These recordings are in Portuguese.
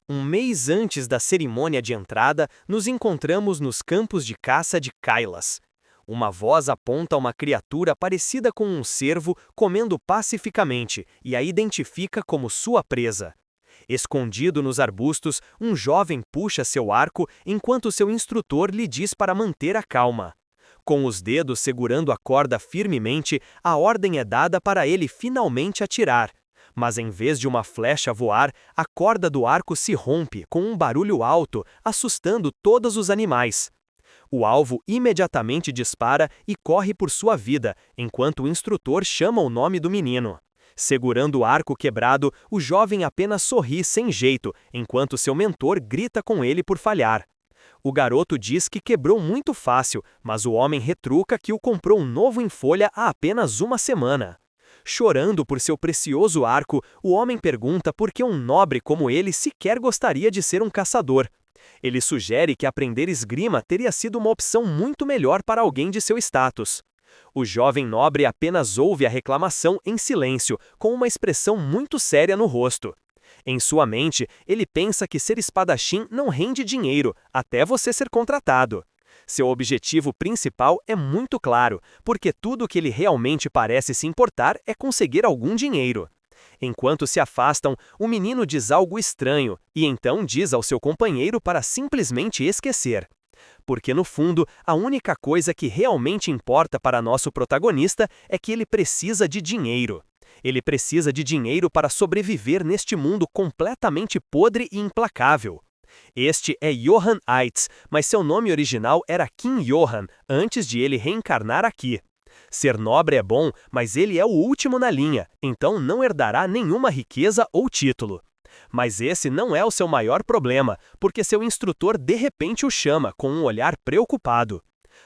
Um mês antes da cerimônia de entrada, nos encontramos nos campos de caça de Kailas. Uma voz aponta uma criatura parecida com um cervo comendo pacificamente e a identifica como sua presa. Escondido nos arbustos, um jovem puxa seu arco enquanto seu instrutor lhe diz para manter a calma. Com os dedos segurando a corda firmemente, a ordem é dada para ele finalmente atirar. Mas em vez de uma flecha voar, a corda do arco se rompe com um barulho alto, assustando todos os animais. O alvo imediatamente dispara e corre por sua vida, enquanto o instrutor chama o nome do menino. Segurando o arco quebrado, o jovem apenas sorri sem jeito, enquanto seu mentor grita com ele por falhar. O garoto diz que quebrou muito fácil, mas o homem retruca que o comprou novo em folha há apenas uma semana. Chorando por seu precioso arco, o homem pergunta por que um nobre como ele sequer gostaria de ser um caçador. Ele sugere que aprender esgrima teria sido uma opção muito melhor para alguém de seu status. O jovem nobre apenas ouve a reclamação em silêncio, com uma expressão muito séria no rosto. Em sua mente, ele pensa que ser espadachim não rende dinheiro, até você ser contratado. Seu objetivo principal é muito claro, porque tudo o que ele realmente parece se importar é conseguir algum dinheiro. Enquanto se afastam, o menino diz algo estranho, e então diz ao seu companheiro para simplesmente esquecer. Porque no fundo, a única coisa que realmente importa para nosso protagonista é que ele precisa de dinheiro. Ele precisa de dinheiro para sobreviver neste mundo completamente podre e implacável. Este é Johan Eitz, mas seu nome original era Kim Johan, antes de ele reencarnar aqui. Ser nobre é bom, mas ele é o último na linha, então não herdará nenhuma riqueza ou título. Mas esse não é o seu maior problema, porque seu instrutor de repente o chama com um olhar preocupado.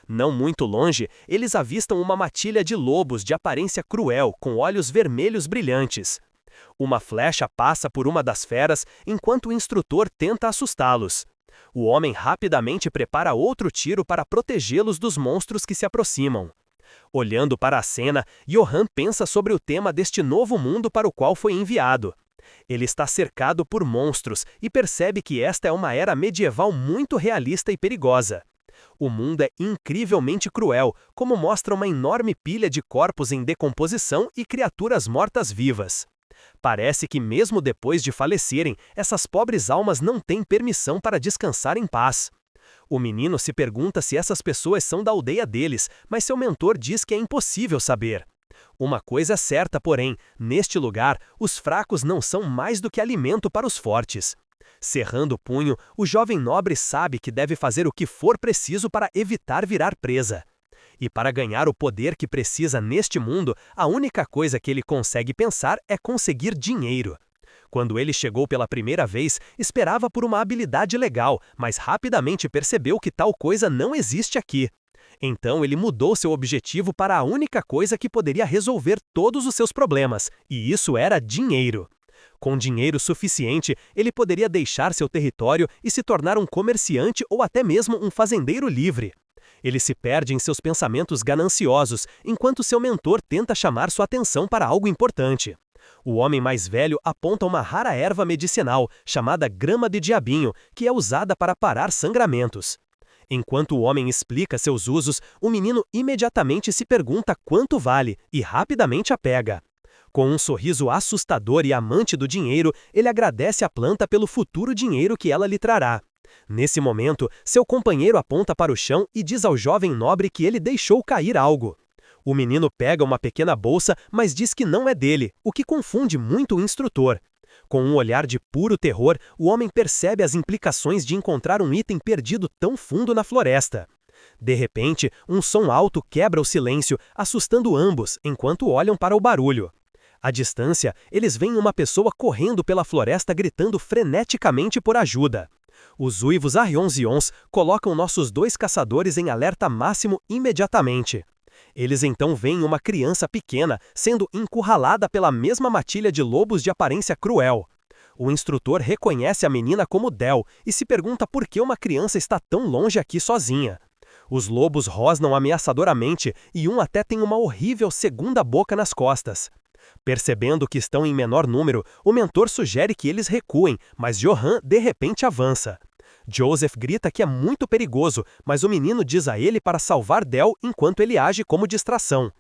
Não muito longe, eles avistam uma matilha de lobos de aparência cruel, com olhos vermelhos brilhantes. Uma flecha passa por uma das feras, enquanto o instrutor tenta assustá-los. O homem rapidamente prepara outro tiro para protegê-los dos monstros que se aproximam. Olhando para a cena, Johan pensa sobre o tema deste novo mundo para o qual foi enviado. Ele está cercado por monstros e percebe que esta é uma era medieval muito realista e perigosa. O mundo é incrivelmente cruel, como mostra uma enorme pilha de corpos em decomposição e criaturas mortas-vivas. Parece que mesmo depois de falecerem, essas pobres almas não têm permissão para descansar em paz. O menino se pergunta se essas pessoas são da aldeia deles, mas seu mentor diz que é impossível saber. Uma coisa é certa, porém, neste lugar, os fracos não são mais do que alimento para os fortes. Cerrando o punho, o jovem nobre sabe que deve fazer o que for preciso para evitar virar presa. E para ganhar o poder que precisa neste mundo, a única coisa que ele consegue pensar é conseguir dinheiro. Quando ele chegou pela primeira vez, esperava por uma habilidade legal, mas rapidamente percebeu que tal coisa não existe aqui. Então ele mudou seu objetivo para a única coisa que poderia resolver todos os seus problemas, e isso era dinheiro. Com dinheiro suficiente, ele poderia deixar seu território e se tornar um comerciante ou até mesmo um fazendeiro livre. Ele se perde em seus pensamentos gananciosos, enquanto seu mentor tenta chamar sua atenção para algo importante. O homem mais velho aponta uma rara erva medicinal, chamada grama de diabinho, que é usada para parar sangramentos. Enquanto o homem explica seus usos, o menino imediatamente se pergunta quanto vale e rapidamente a pega. Com um sorriso assustador e amante do dinheiro, ele agradece a planta pelo futuro dinheiro que ela lhe trará. Nesse momento, seu companheiro aponta para o chão e diz ao jovem nobre que ele deixou cair algo. O menino pega uma pequena bolsa, mas diz que não é dele, o que confunde muito o instrutor. Com um olhar de puro terror, o homem percebe as implicações de encontrar um item perdido tão fundo na floresta. De repente, um som alto quebra o silêncio, assustando ambos, enquanto olham para o barulho. À distância, eles veem uma pessoa correndo pela floresta gritando freneticamente por ajuda. Os uivos arionzions colocam nossos dois caçadores em alerta máximo imediatamente. Eles então veem uma criança pequena sendo encurralada pela mesma matilha de lobos de aparência cruel. O instrutor reconhece a menina como Del e se pergunta por que uma criança está tão longe aqui sozinha. Os lobos rosnam ameaçadoramente e um até tem uma horrível segunda boca nas costas. Percebendo que estão em menor número, o mentor sugere que eles recuem, mas Johann de repente avança. Joseph grita que é muito perigoso, mas o menino diz a ele para salvar Del enquanto ele age como distração.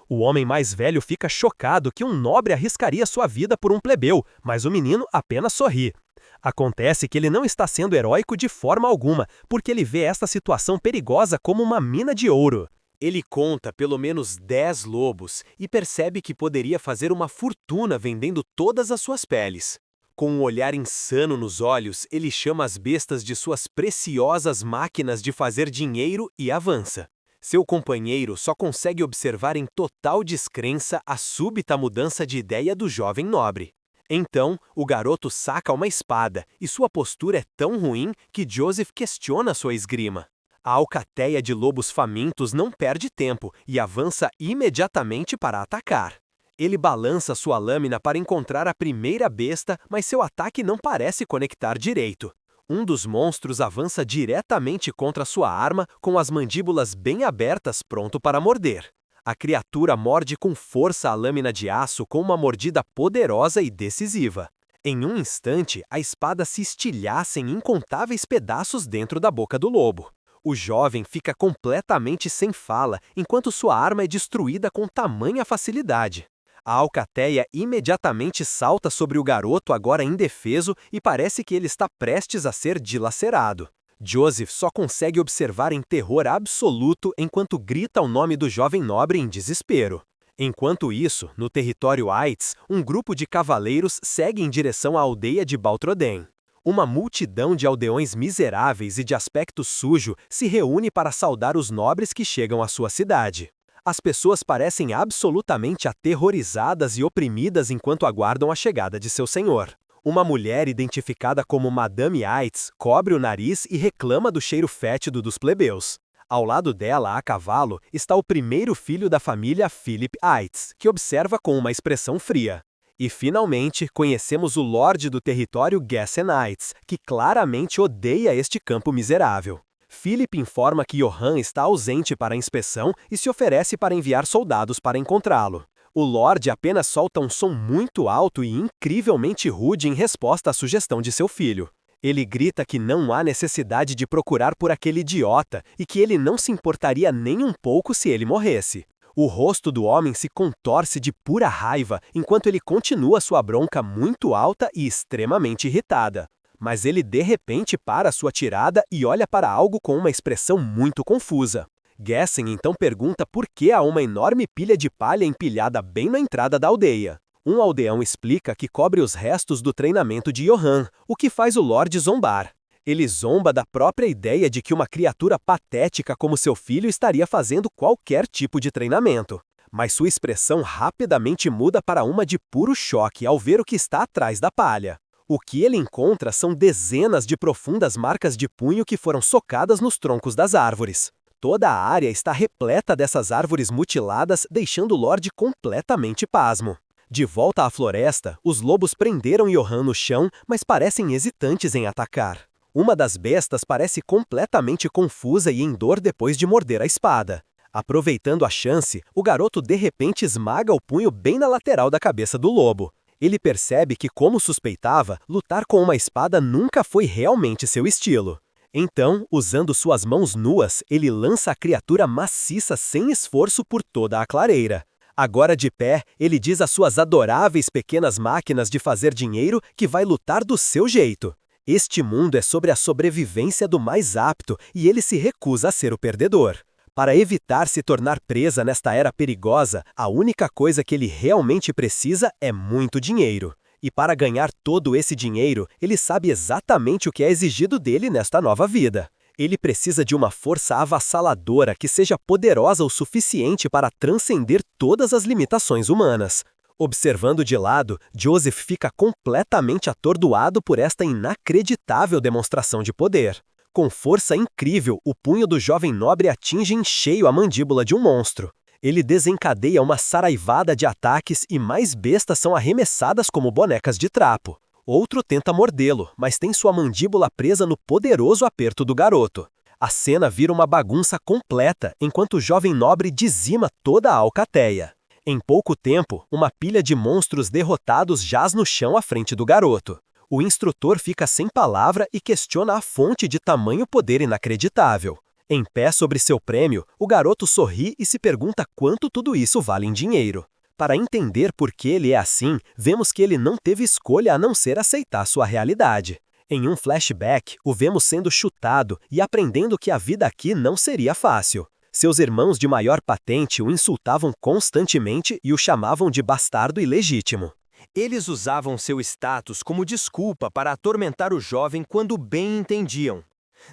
O homem mais velho fica chocado que um nobre arriscaria sua vida por um plebeu, mas o menino apenas sorri. Acontece que ele não está sendo heróico de forma alguma, porque ele vê esta situação perigosa como uma mina de ouro. Ele conta pelo menos 10 lobos e percebe que poderia fazer uma fortuna vendendo todas as suas peles. Com um olhar insano nos olhos, ele chama as bestas de suas preciosas máquinas de fazer dinheiro e avança. Seu companheiro só consegue observar em total descrença a súbita mudança de ideia do jovem nobre. Então, o garoto saca uma espada, e sua postura é tão ruim que Joseph questiona sua esgrima. A alcateia de lobos famintos não perde tempo e avança imediatamente para atacar. Ele balança sua lâmina para encontrar a primeira besta, mas seu ataque não parece conectar direito. Um dos monstros avança diretamente contra sua arma, com as mandíbulas bem abertas, pronto para morder. A criatura morde com força a lâmina de aço com uma mordida poderosa e decisiva. Em um instante, a espada se estilhaça em incontáveis pedaços dentro da boca do lobo. O jovem fica completamente sem fala, enquanto sua arma é destruída com tamanha facilidade. A alcateia imediatamente salta sobre o garoto agora indefeso e parece que ele está prestes a ser dilacerado. Joseph só consegue observar em terror absoluto enquanto grita o nome do jovem nobre em desespero. Enquanto isso, no território Aitz, um grupo de cavaleiros segue em direção à aldeia de Baltrodem. Uma multidão de aldeões miseráveis e de aspecto sujo se reúne para saudar os nobres que chegam à sua cidade. As pessoas parecem absolutamente aterrorizadas e oprimidas enquanto aguardam a chegada de seu senhor. Uma mulher identificada como Madame Aitz cobre o nariz e reclama do cheiro fétido dos plebeus. Ao lado dela, a cavalo, está o primeiro filho da família Philip Aitz, que observa com uma expressão fria. E, finalmente, conhecemos o Lorde do território Gessen Aitz, que claramente odeia este campo miserável. Philip informa que Johann está ausente para a inspeção e se oferece para enviar soldados para encontrá-lo. O Lorde apenas solta um som muito alto e incrivelmente rude em resposta à sugestão de seu filho. Ele grita que não há necessidade de procurar por aquele idiota e que ele não se importaria nem um pouco se ele morresse. O rosto do homem se contorce de pura raiva enquanto ele continua sua bronca muito alta e extremamente irritada. Mas ele de repente para sua tirada e olha para algo com uma expressão muito confusa. Gessen então pergunta por que há uma enorme pilha de palha empilhada bem na entrada da aldeia. Um aldeão explica que cobre os restos do treinamento de Johann, o que faz o Lorde zombar. Ele zomba da própria ideia de que uma criatura patética como seu filho estaria fazendo qualquer tipo de treinamento. Mas sua expressão rapidamente muda para uma de puro choque ao ver o que está atrás da palha. O que ele encontra são dezenas de profundas marcas de punho que foram socadas nos troncos das árvores. Toda a área está repleta dessas árvores mutiladas, deixando o Lorde completamente pasmo. De volta à floresta, os lobos prenderam Johann no chão, mas parecem hesitantes em atacar. Uma das bestas parece completamente confusa e em dor depois de morder a espada. Aproveitando a chance, o garoto de repente esmaga o punho bem na lateral da cabeça do lobo. Ele percebe que, como suspeitava, lutar com uma espada nunca foi realmente seu estilo. Então, usando suas mãos nuas, ele lança a criatura maciça sem esforço por toda a clareira. Agora de pé, ele diz às suas adoráveis pequenas máquinas de fazer dinheiro que vai lutar do seu jeito. Este mundo é sobre a sobrevivência do mais apto e ele se recusa a ser o perdedor. Para evitar se tornar presa nesta era perigosa, a única coisa que ele realmente precisa é muito dinheiro. E para ganhar todo esse dinheiro, ele sabe exatamente o que é exigido dele nesta nova vida. Ele precisa de uma força avassaladora que seja poderosa o suficiente para transcender todas as limitações humanas. Observando de lado, Joseph fica completamente atordoado por esta inacreditável demonstração de poder. Com força incrível, o punho do jovem nobre atinge em cheio a mandíbula de um monstro. Ele desencadeia uma saraivada de ataques e mais bestas são arremessadas como bonecas de trapo. Outro tenta mordê-lo, mas tem sua mandíbula presa no poderoso aperto do garoto. A cena vira uma bagunça completa, enquanto o jovem nobre dizima toda a alcateia. Em pouco tempo, uma pilha de monstros derrotados jaz no chão à frente do garoto. O instrutor fica sem palavra e questiona a fonte de tamanho poder inacreditável. Em pé sobre seu prêmio, o garoto sorri e se pergunta quanto tudo isso vale em dinheiro. Para entender por que ele é assim, vemos que ele não teve escolha a não ser aceitar sua realidade. Em um flashback, o vemos sendo chutado e aprendendo que a vida aqui não seria fácil. Seus irmãos de maior patente o insultavam constantemente e o chamavam de bastardo ilegítimo. Eles usavam seu status como desculpa para atormentar o jovem quando bem entendiam.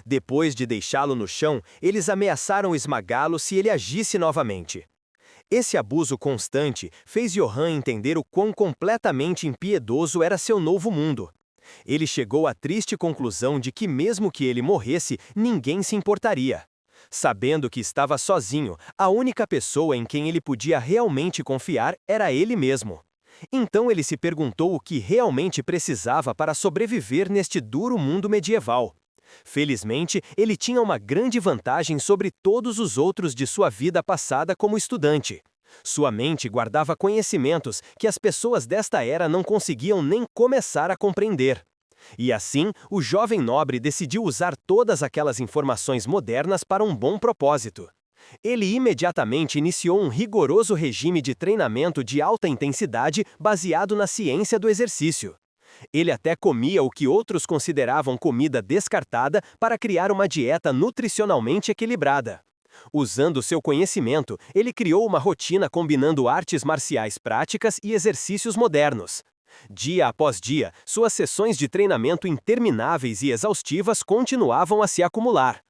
Depois de deixá-lo no chão, eles ameaçaram esmagá-lo se ele agisse novamente. Esse abuso constante fez Johann entender o quão completamente impiedoso era seu novo mundo. Ele chegou à triste conclusão de que mesmo que ele morresse, ninguém se importaria. Sabendo que estava sozinho, a única pessoa em quem ele podia realmente confiar era ele mesmo. Então ele se perguntou o que realmente precisava para sobreviver neste duro mundo medieval. Felizmente, ele tinha uma grande vantagem sobre todos os outros de sua vida passada como estudante. Sua mente guardava conhecimentos que as pessoas desta era não conseguiam nem começar a compreender. E assim, o jovem nobre decidiu usar todas aquelas informações modernas para um bom propósito. Ele imediatamente iniciou um rigoroso regime de treinamento de alta intensidade baseado na ciência do exercício. Ele até comia o que outros consideravam comida descartada para criar uma dieta nutricionalmente equilibrada. Usando seu conhecimento, ele criou uma rotina combinando artes marciais práticas e exercícios modernos. Dia após dia, suas sessões de treinamento intermináveis e exaustivas continuavam a se acumular.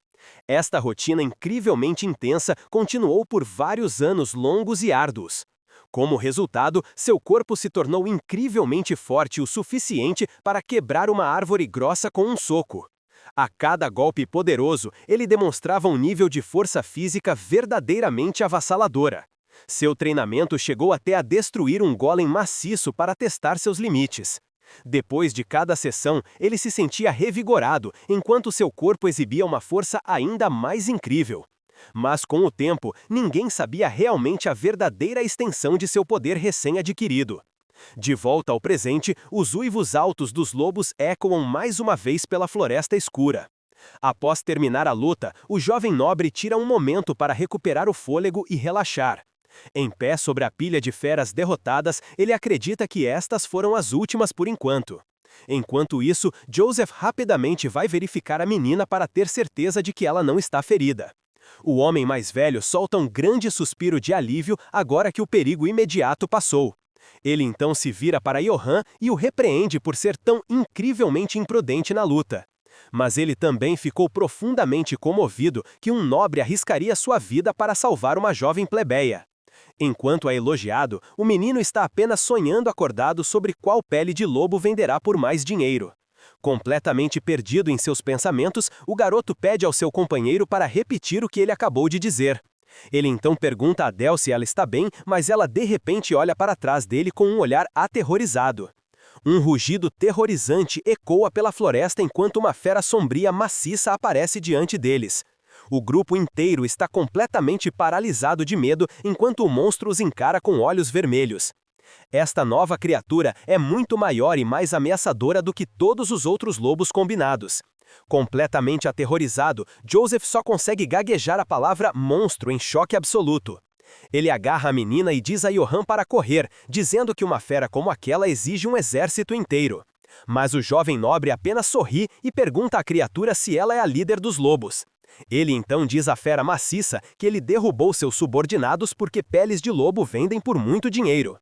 Esta rotina incrivelmente intensa continuou por vários anos longos e árduos. Como resultado, seu corpo se tornou incrivelmente forte o suficiente para quebrar uma árvore grossa com um soco. A cada golpe poderoso, ele demonstrava um nível de força física verdadeiramente avassaladora. Seu treinamento chegou até a destruir um golem maciço para testar seus limites. Depois de cada sessão, ele se sentia revigorado, enquanto seu corpo exibia uma força ainda mais incrível. Mas com o tempo, ninguém sabia realmente a verdadeira extensão de seu poder recém-adquirido. De volta ao presente, os uivos altos dos lobos ecoam mais uma vez pela floresta escura. Após terminar a luta, o jovem nobre tira um momento para recuperar o fôlego e relaxar. Em pé sobre a pilha de feras derrotadas, ele acredita que estas foram as últimas por enquanto. Enquanto isso, Joseph rapidamente vai verificar a menina para ter certeza de que ela não está ferida. O homem mais velho solta um grande suspiro de alívio agora que o perigo imediato passou. Ele então se vira para Johann e o repreende por ser tão incrivelmente imprudente na luta. Mas ele também ficou profundamente comovido que um nobre arriscaria sua vida para salvar uma jovem plebeia. Enquanto é elogiado, o menino está apenas sonhando acordado sobre qual pele de lobo venderá por mais dinheiro. Completamente perdido em seus pensamentos, o garoto pede ao seu companheiro para repetir o que ele acabou de dizer. Ele então pergunta a Adele se ela está bem, mas ela de repente olha para trás dele com um olhar aterrorizado. Um rugido terrorizante ecoa pela floresta enquanto uma fera sombria maciça aparece diante deles. O grupo inteiro está completamente paralisado de medo enquanto o monstro os encara com olhos vermelhos. Esta nova criatura é muito maior e mais ameaçadora do que todos os outros lobos combinados. Completamente aterrorizado, Joseph só consegue gaguejar a palavra monstro em choque absoluto. Ele agarra a menina e diz a Johann para correr, dizendo que uma fera como aquela exige um exército inteiro. Mas o jovem nobre apenas sorri e pergunta à criatura se ela é a líder dos lobos. Ele então diz à fera maciça que ele derrubou seus subordinados porque peles de lobo vendem por muito dinheiro.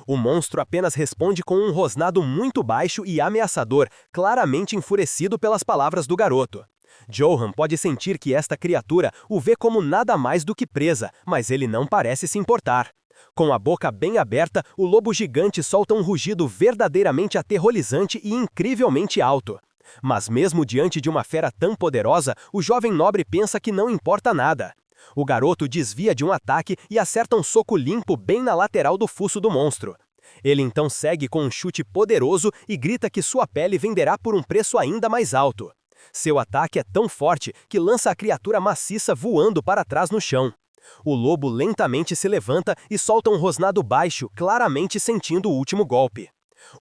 O monstro apenas responde com um rosnado muito baixo e ameaçador, claramente enfurecido pelas palavras do garoto. Johann pode sentir que esta criatura o vê como nada mais do que presa, mas ele não parece se importar. Com a boca bem aberta, o lobo gigante solta um rugido verdadeiramente aterrorizante e incrivelmente alto. Mas mesmo diante de uma fera tão poderosa, o jovem nobre pensa que não importa nada. O garoto desvia de um ataque e acerta um soco limpo bem na lateral do fuço do monstro. Ele então segue com um chute poderoso e grita que sua pele venderá por um preço ainda mais alto. Seu ataque é tão forte que lança a criatura maciça voando para trás no chão. O lobo lentamente se levanta e solta um rosnado baixo, claramente sentindo o último golpe.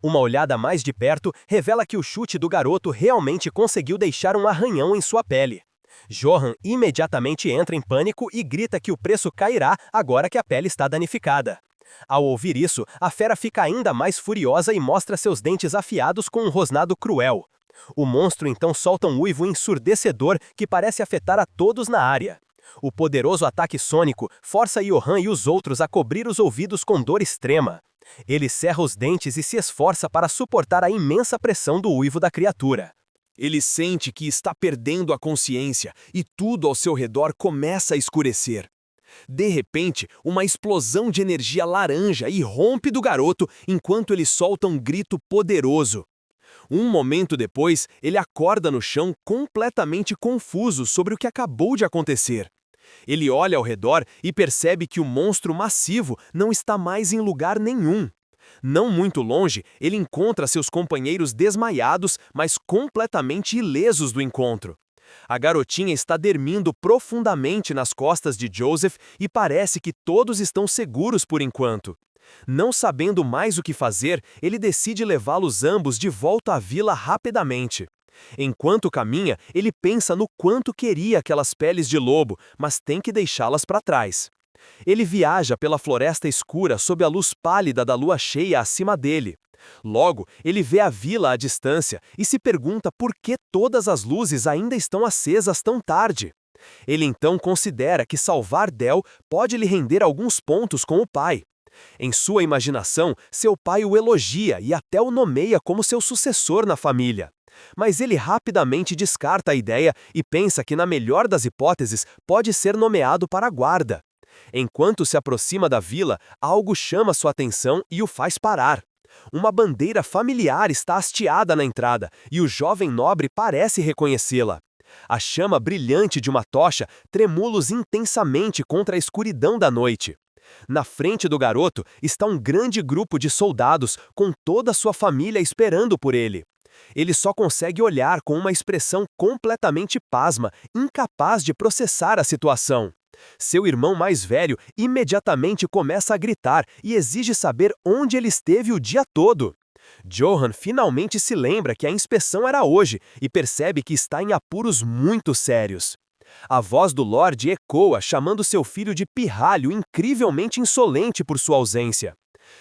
Uma olhada mais de perto revela que o chute do garoto realmente conseguiu deixar um arranhão em sua pele. Johan imediatamente entra em pânico e grita que o preço cairá agora que a pele está danificada. Ao ouvir isso, a fera fica ainda mais furiosa e mostra seus dentes afiados com um rosnado cruel. O monstro então solta um uivo ensurdecedor que parece afetar a todos na área. O poderoso ataque sônico força Johan e os outros a cobrir os ouvidos com dor extrema. Ele cerra os dentes e se esforça para suportar a imensa pressão do uivo da criatura. Ele sente que está perdendo a consciência e tudo ao seu redor começa a escurecer. De repente, uma explosão de energia laranja irrompe do garoto enquanto ele solta um grito poderoso. Um momento depois, ele acorda no chão completamente confuso sobre o que acabou de acontecer. Ele olha ao redor e percebe que o monstro massivo não está mais em lugar nenhum. Não muito longe, ele encontra seus companheiros desmaiados, mas completamente ilesos do encontro. A garotinha está dormindo profundamente nas costas de Joseph e parece que todos estão seguros por enquanto. Não sabendo mais o que fazer, ele decide levá-los ambos de volta à vila rapidamente. Enquanto caminha, ele pensa no quanto queria aquelas peles de lobo, mas tem que deixá-las para trás. Ele viaja pela floresta escura sob a luz pálida da lua cheia acima dele. Logo, ele vê a vila à distância e se pergunta por que todas as luzes ainda estão acesas tão tarde. Ele então considera que salvar Del pode lhe render alguns pontos com o pai. Em sua imaginação, seu pai o elogia e até o nomeia como seu sucessor na família. Mas ele rapidamente descarta a ideia e pensa que, na melhor das hipóteses, pode ser nomeado para a guarda. Enquanto se aproxima da vila, algo chama sua atenção e o faz parar. Uma bandeira familiar está hasteada na entrada e o jovem nobre parece reconhecê-la. A chama brilhante de uma tocha tremula intensamente contra a escuridão da noite. Na frente do garoto está um grande grupo de soldados com toda a sua família esperando por ele. Ele só consegue olhar com uma expressão completamente pasma, incapaz de processar a situação. Seu irmão mais velho imediatamente começa a gritar e exige saber onde ele esteve o dia todo. Johan finalmente se lembra que a inspeção era hoje e percebe que está em apuros muito sérios. A voz do Lorde ecoa chamando seu filho de pirralho incrivelmente insolente por sua ausência.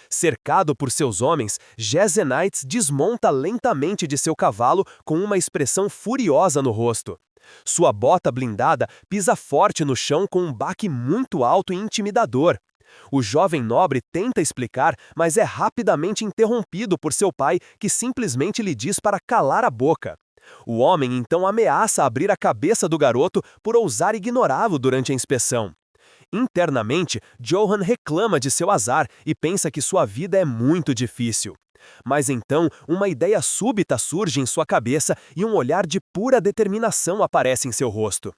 Cercado por seus homens, Gesenites desmonta lentamente de seu cavalo com uma expressão furiosa no rosto. Sua bota blindada pisa forte no chão com um baque muito alto e intimidador. O jovem nobre tenta explicar, mas é rapidamente interrompido por seu pai, que simplesmente lhe diz para calar a boca. O homem então ameaça abrir a cabeça do garoto por ousar ignorá-lo durante a inspeção. Internamente, Johan reclama de seu azar e pensa que sua vida é muito difícil. Mas então, uma ideia súbita surge em sua cabeça e um olhar de pura determinação aparece em seu rosto.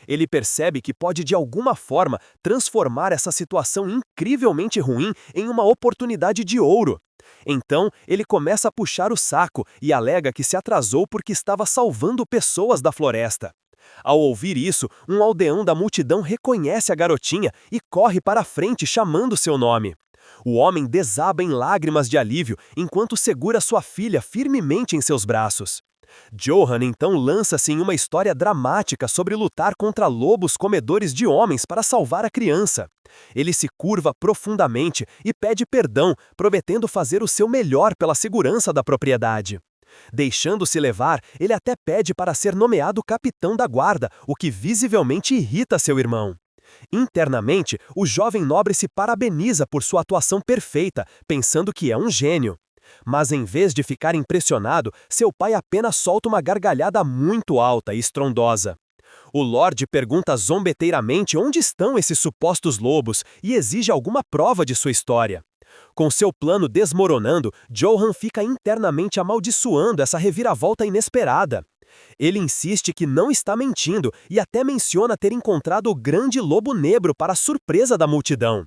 Ele percebe que pode de alguma forma transformar essa situação incrivelmente ruim em uma oportunidade de ouro. Então, ele começa a puxar o saco e alega que se atrasou porque estava salvando pessoas da floresta. Ao ouvir isso, um aldeão da multidão reconhece a garotinha e corre para a frente chamando seu nome. O homem desaba em lágrimas de alívio enquanto segura sua filha firmemente em seus braços. Johan então lança-se em uma história dramática sobre lutar contra lobos comedores de homens para salvar a criança. Ele se curva profundamente e pede perdão, prometendo fazer o seu melhor pela segurança da propriedade. Deixando-se levar, ele até pede para ser nomeado capitão da guarda, o que visivelmente irrita seu irmão. Internamente, o jovem nobre se parabeniza por sua atuação perfeita, pensando que é um gênio. Mas em vez de ficar impressionado, seu pai apenas solta uma gargalhada muito alta e estrondosa. O Lorde pergunta zombeteiramente onde estão esses supostos lobos e exige alguma prova de sua história. Com seu plano desmoronando, Johan fica internamente amaldiçoando essa reviravolta inesperada. Ele insiste que não está mentindo e até menciona ter encontrado o grande lobo negro para a surpresa da multidão.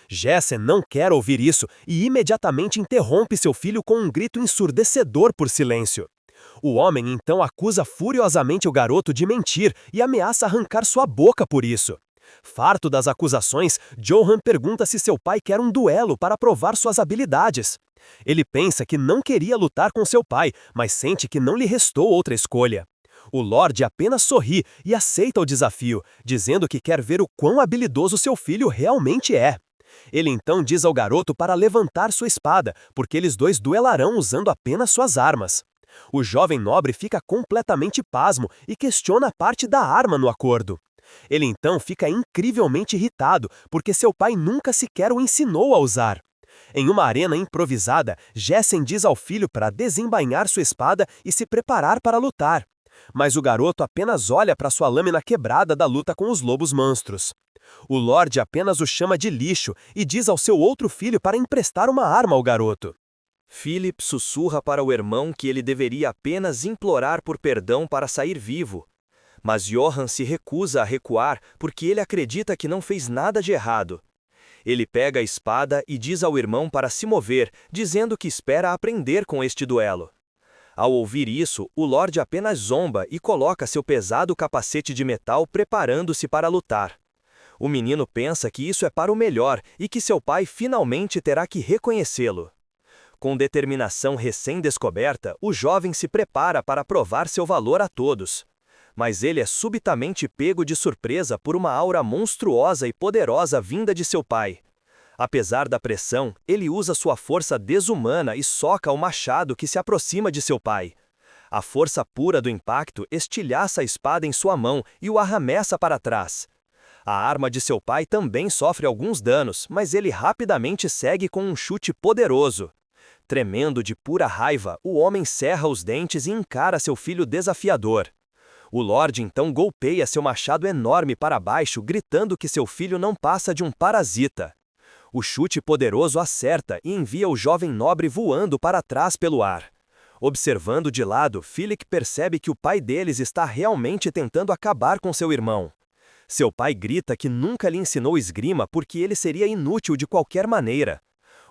Jessen não quer ouvir isso e imediatamente interrompe seu filho com um grito ensurdecedor por silêncio. O homem então acusa furiosamente o garoto de mentir e ameaça arrancar sua boca por isso. Farto das acusações, Johan pergunta se seu pai quer um duelo para provar suas habilidades. Ele pensa que não queria lutar com seu pai, mas sente que não lhe restou outra escolha. O Lorde apenas sorri e aceita o desafio, dizendo que quer ver o quão habilidoso seu filho realmente é. Ele então diz ao garoto para levantar sua espada, porque eles dois duelarão usando apenas suas armas. O jovem nobre fica completamente pasmo e questiona a parte da arma no acordo. Ele então fica incrivelmente irritado, porque seu pai nunca sequer o ensinou a usar. Em uma arena improvisada, Jessen diz ao filho para desembainhar sua espada e se preparar para lutar. Mas o garoto apenas olha para sua lâmina quebrada da luta com os lobos monstros. O Lorde apenas o chama de lixo e diz ao seu outro filho para emprestar uma arma ao garoto. Philip sussurra para o irmão que ele deveria apenas implorar por perdão para sair vivo. Mas Johan se recusa a recuar porque ele acredita que não fez nada de errado. Ele pega a espada e diz ao irmão para se mover, dizendo que espera aprender com este duelo. Ao ouvir isso, o Lorde apenas zomba e coloca seu pesado capacete de metal preparando-se para lutar. O menino pensa que isso é para o melhor e que seu pai finalmente terá que reconhecê-lo. Com determinação recém-descoberta, o jovem se prepara para provar seu valor a todos. Mas ele é subitamente pego de surpresa por uma aura monstruosa e poderosa vinda de seu pai. Apesar da pressão, ele usa sua força desumana e soca o machado que se aproxima de seu pai. A força pura do impacto estilhaça a espada em sua mão e o arremessa para trás. A arma de seu pai também sofre alguns danos, mas ele rapidamente segue com um chute poderoso. Tremendo de pura raiva, o homem cerra os dentes e encara seu filho desafiador. O Lorde então golpeia seu machado enorme para baixo, gritando que seu filho não passa de um parasita. O chute poderoso acerta e envia o jovem nobre voando para trás pelo ar. Observando de lado, Philip percebe que o pai deles está realmente tentando acabar com seu irmão. Seu pai grita que nunca lhe ensinou esgrima porque ele seria inútil de qualquer maneira.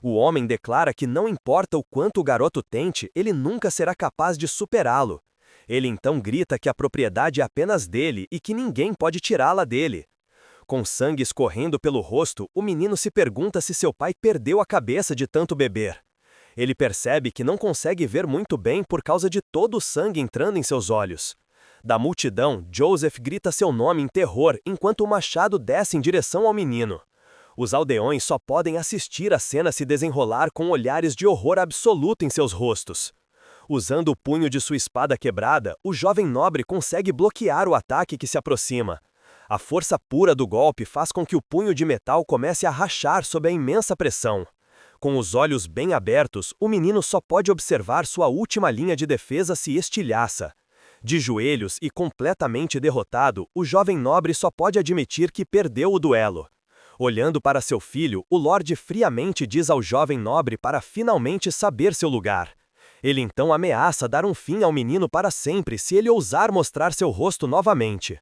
O homem declara que não importa o quanto o garoto tente, ele nunca será capaz de superá-lo. Ele então grita que a propriedade é apenas dele e que ninguém pode tirá-la dele. Com sangue escorrendo pelo rosto, o menino se pergunta se seu pai perdeu a cabeça de tanto beber. Ele percebe que não consegue ver muito bem por causa de todo o sangue entrando em seus olhos. Da multidão, Joseph grita seu nome em terror enquanto o machado desce em direção ao menino. Os aldeões só podem assistir a cena se desenrolar com olhares de horror absoluto em seus rostos. Usando o punho de sua espada quebrada, o jovem nobre consegue bloquear o ataque que se aproxima. A força pura do golpe faz com que o punho de metal comece a rachar sob a imensa pressão. Com os olhos bem abertos, o menino só pode observar sua última linha de defesa se estilhaça. De joelhos e completamente derrotado, o jovem nobre só pode admitir que perdeu o duelo. Olhando para seu filho, o Lorde friamente diz ao jovem nobre para finalmente saber seu lugar. Ele então ameaça dar um fim ao menino para sempre se ele ousar mostrar seu rosto novamente.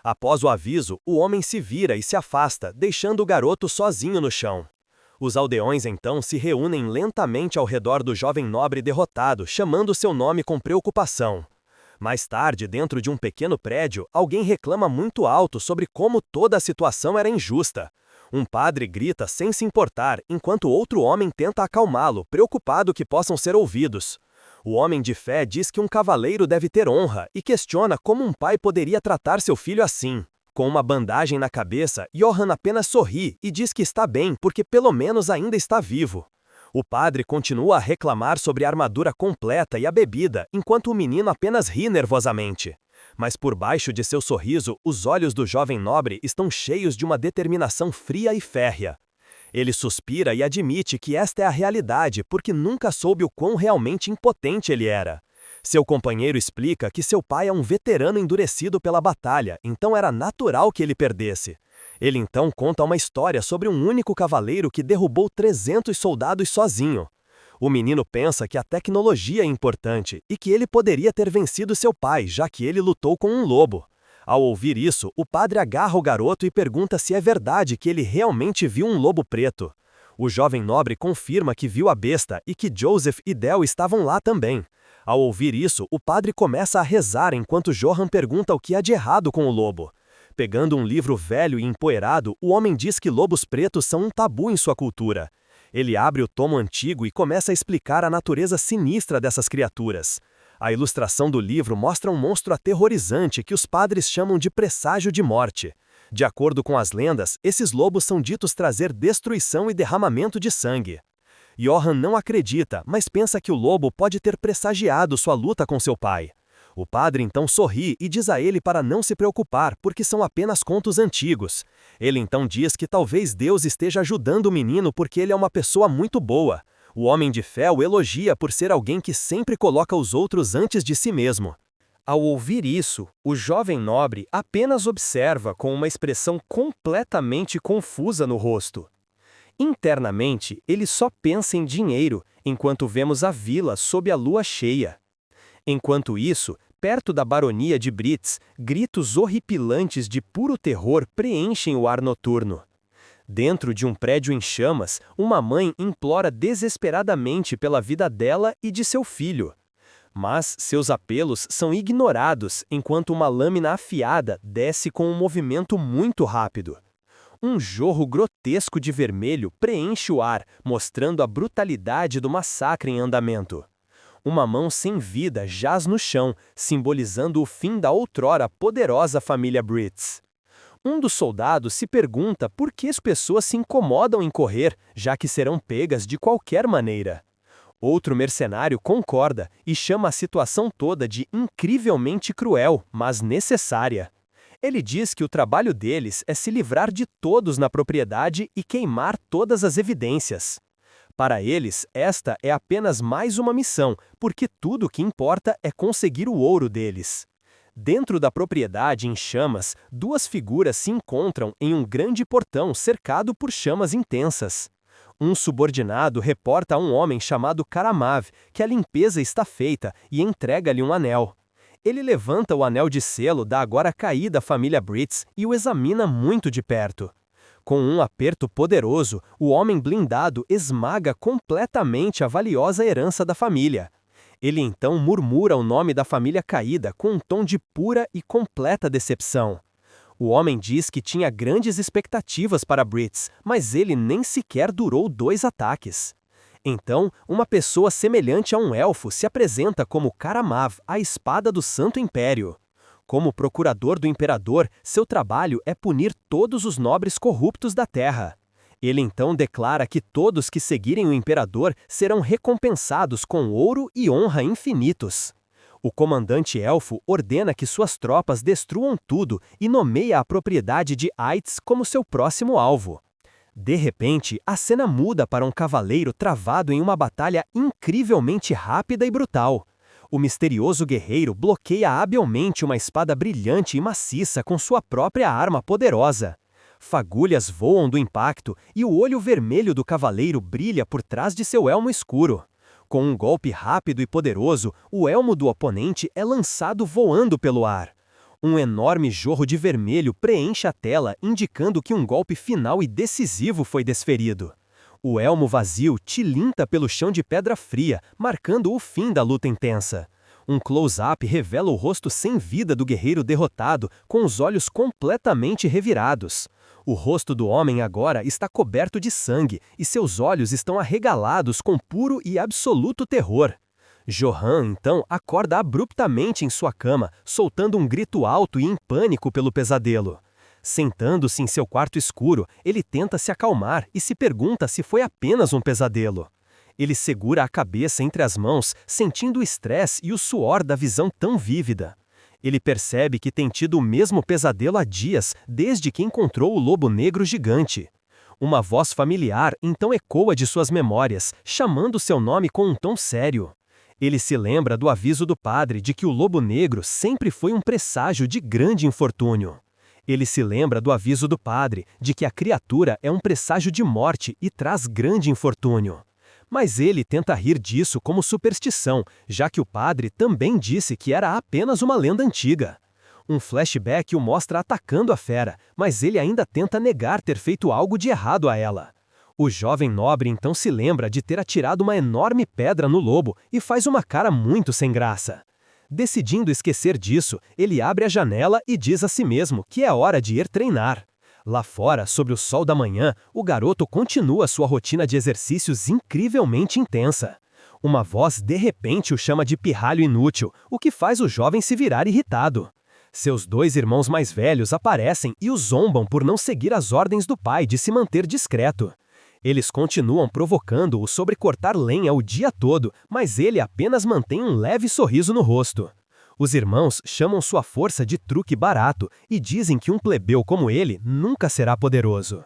Após o aviso, o homem se vira e se afasta, deixando o garoto sozinho no chão. Os aldeões então se reúnem lentamente ao redor do jovem nobre derrotado, chamando seu nome com preocupação. Mais tarde, dentro de um pequeno prédio, alguém reclama muito alto sobre como toda a situação era injusta. Um padre grita sem se importar, enquanto outro homem tenta acalmá-lo, preocupado que possam ser ouvidos. O homem de fé diz que um cavaleiro deve ter honra e questiona como um pai poderia tratar seu filho assim. Com uma bandagem na cabeça, Johan apenas sorri e diz que está bem porque pelo menos ainda está vivo. O padre continua a reclamar sobre a armadura completa e a bebida, enquanto o menino apenas ri nervosamente. Mas por baixo de seu sorriso, os olhos do jovem nobre estão cheios de uma determinação fria e férrea. Ele suspira e admite que esta é a realidade porque nunca soube o quão realmente impotente ele era. Seu companheiro explica que seu pai é um veterano endurecido pela batalha, então era natural que ele perdesse. Ele então conta uma história sobre um único cavaleiro que derrubou 300 soldados sozinho. O menino pensa que a tecnologia é importante e que ele poderia ter vencido seu pai, já que ele lutou com um lobo. Ao ouvir isso, o padre agarra o garoto e pergunta se é verdade que ele realmente viu um lobo preto. O jovem nobre confirma que viu a besta e que Joseph e Del estavam lá também. Ao ouvir isso, o padre começa a rezar enquanto Johan pergunta o que há de errado com o lobo. Pegando um livro velho e empoeirado, o homem diz que lobos pretos são um tabu em sua cultura. Ele abre o tomo antigo e começa a explicar a natureza sinistra dessas criaturas. A ilustração do livro mostra um monstro aterrorizante que os padres chamam de presságio de morte. De acordo com as lendas, esses lobos são ditos trazer destruição e derramamento de sangue. Johann não acredita, mas pensa que o lobo pode ter pressagiado sua luta com seu pai. O padre então sorri e diz a ele para não se preocupar, porque são apenas contos antigos. Ele então diz que talvez Deus esteja ajudando o menino porque ele é uma pessoa muito boa. O homem de fé o elogia por ser alguém que sempre coloca os outros antes de si mesmo. Ao ouvir isso, o jovem nobre apenas observa com uma expressão completamente confusa no rosto. Internamente, ele só pensa em dinheiro, enquanto vemos a vila sob a lua cheia. Enquanto isso, perto da baronia de Britz, gritos horripilantes de puro terror preenchem o ar noturno. Dentro de um prédio em chamas, uma mãe implora desesperadamente pela vida dela e de seu filho. Mas seus apelos são ignorados enquanto uma lâmina afiada desce com um movimento muito rápido. Um jorro grotesco de vermelho preenche o ar, mostrando a brutalidade do massacre em andamento. Uma mão sem vida jaz no chão, simbolizando o fim da outrora poderosa família Britz. Um dos soldados se pergunta por que as pessoas se incomodam em correr, já que serão pegas de qualquer maneira. Outro mercenário concorda e chama a situação toda de incrivelmente cruel, mas necessária. Ele diz que o trabalho deles é se livrar de todos na propriedade e queimar todas as evidências. Para eles, esta é apenas mais uma missão, porque tudo o que importa é conseguir o ouro deles. Dentro da propriedade em chamas, duas figuras se encontram em um grande portão cercado por chamas intensas. Um subordinado reporta a um homem chamado Karamav que a limpeza está feita e entrega-lhe um anel. Ele levanta o anel de selo da agora caída família Britz e o examina muito de perto. Com um aperto poderoso, o homem blindado esmaga completamente a valiosa herança da família. Ele então murmura o nome da família caída com um tom de pura e completa decepção. O homem diz que tinha grandes expectativas para Britz, mas ele nem sequer durou 2 ataques. Então, uma pessoa semelhante a um elfo se apresenta como Karamav, a espada do Santo Império. Como procurador do imperador, seu trabalho é punir todos os nobres corruptos da terra. Ele então declara que todos que seguirem o imperador serão recompensados com ouro e honra infinitos. O comandante elfo ordena que suas tropas destruam tudo e nomeia a propriedade de Aitz como seu próximo alvo. De repente, a cena muda para um cavaleiro travado em uma batalha incrivelmente rápida e brutal. O misterioso guerreiro bloqueia habilmente uma espada brilhante e maciça com sua própria arma poderosa. Fagulhas voam do impacto e o olho vermelho do cavaleiro brilha por trás de seu elmo escuro. Com um golpe rápido e poderoso, o elmo do oponente é lançado voando pelo ar. Um enorme jorro de vermelho preenche a tela, indicando que um golpe final e decisivo foi desferido. O elmo vazio tilinta pelo chão de pedra fria, marcando o fim da luta intensa. Um close-up revela o rosto sem vida do guerreiro derrotado, com os olhos completamente revirados. O rosto do homem agora está coberto de sangue, e seus olhos estão arregalados com puro e absoluto terror. Johann, então, acorda abruptamente em sua cama, soltando um grito alto e em pânico pelo pesadelo. Sentando-se em seu quarto escuro, ele tenta se acalmar e se pergunta se foi apenas um pesadelo. Ele segura a cabeça entre as mãos, sentindo o estresse e o suor da visão tão vívida. Ele percebe que tem tido o mesmo pesadelo há dias, desde que encontrou o lobo negro gigante. Uma voz familiar então ecoa de suas memórias, chamando seu nome com um tom sério. Ele se lembra do aviso do padre de que o lobo negro sempre foi um presságio de grande infortúnio. Ele se lembra do aviso do padre de que a criatura é um presságio de morte e traz grande infortúnio. Mas ele tenta rir disso como superstição, já que o padre também disse que era apenas uma lenda antiga. Um flashback o mostra atacando a fera, mas ele ainda tenta negar ter feito algo de errado a ela. O jovem nobre então se lembra de ter atirado uma enorme pedra no lobo e faz uma cara muito sem graça. Decidindo esquecer disso, ele abre a janela e diz a si mesmo que é hora de ir treinar. Lá fora, sob o sol da manhã, o garoto continua sua rotina de exercícios incrivelmente intensa. Uma voz de repente o chama de pirralho inútil, o que faz o jovem se virar irritado. Seus 2 irmãos mais velhos aparecem e o zombam por não seguir as ordens do pai de se manter discreto. Eles continuam provocando-o sobre cortar lenha o dia todo, mas ele apenas mantém um leve sorriso no rosto. Os irmãos chamam sua força de truque barato e dizem que um plebeu como ele nunca será poderoso.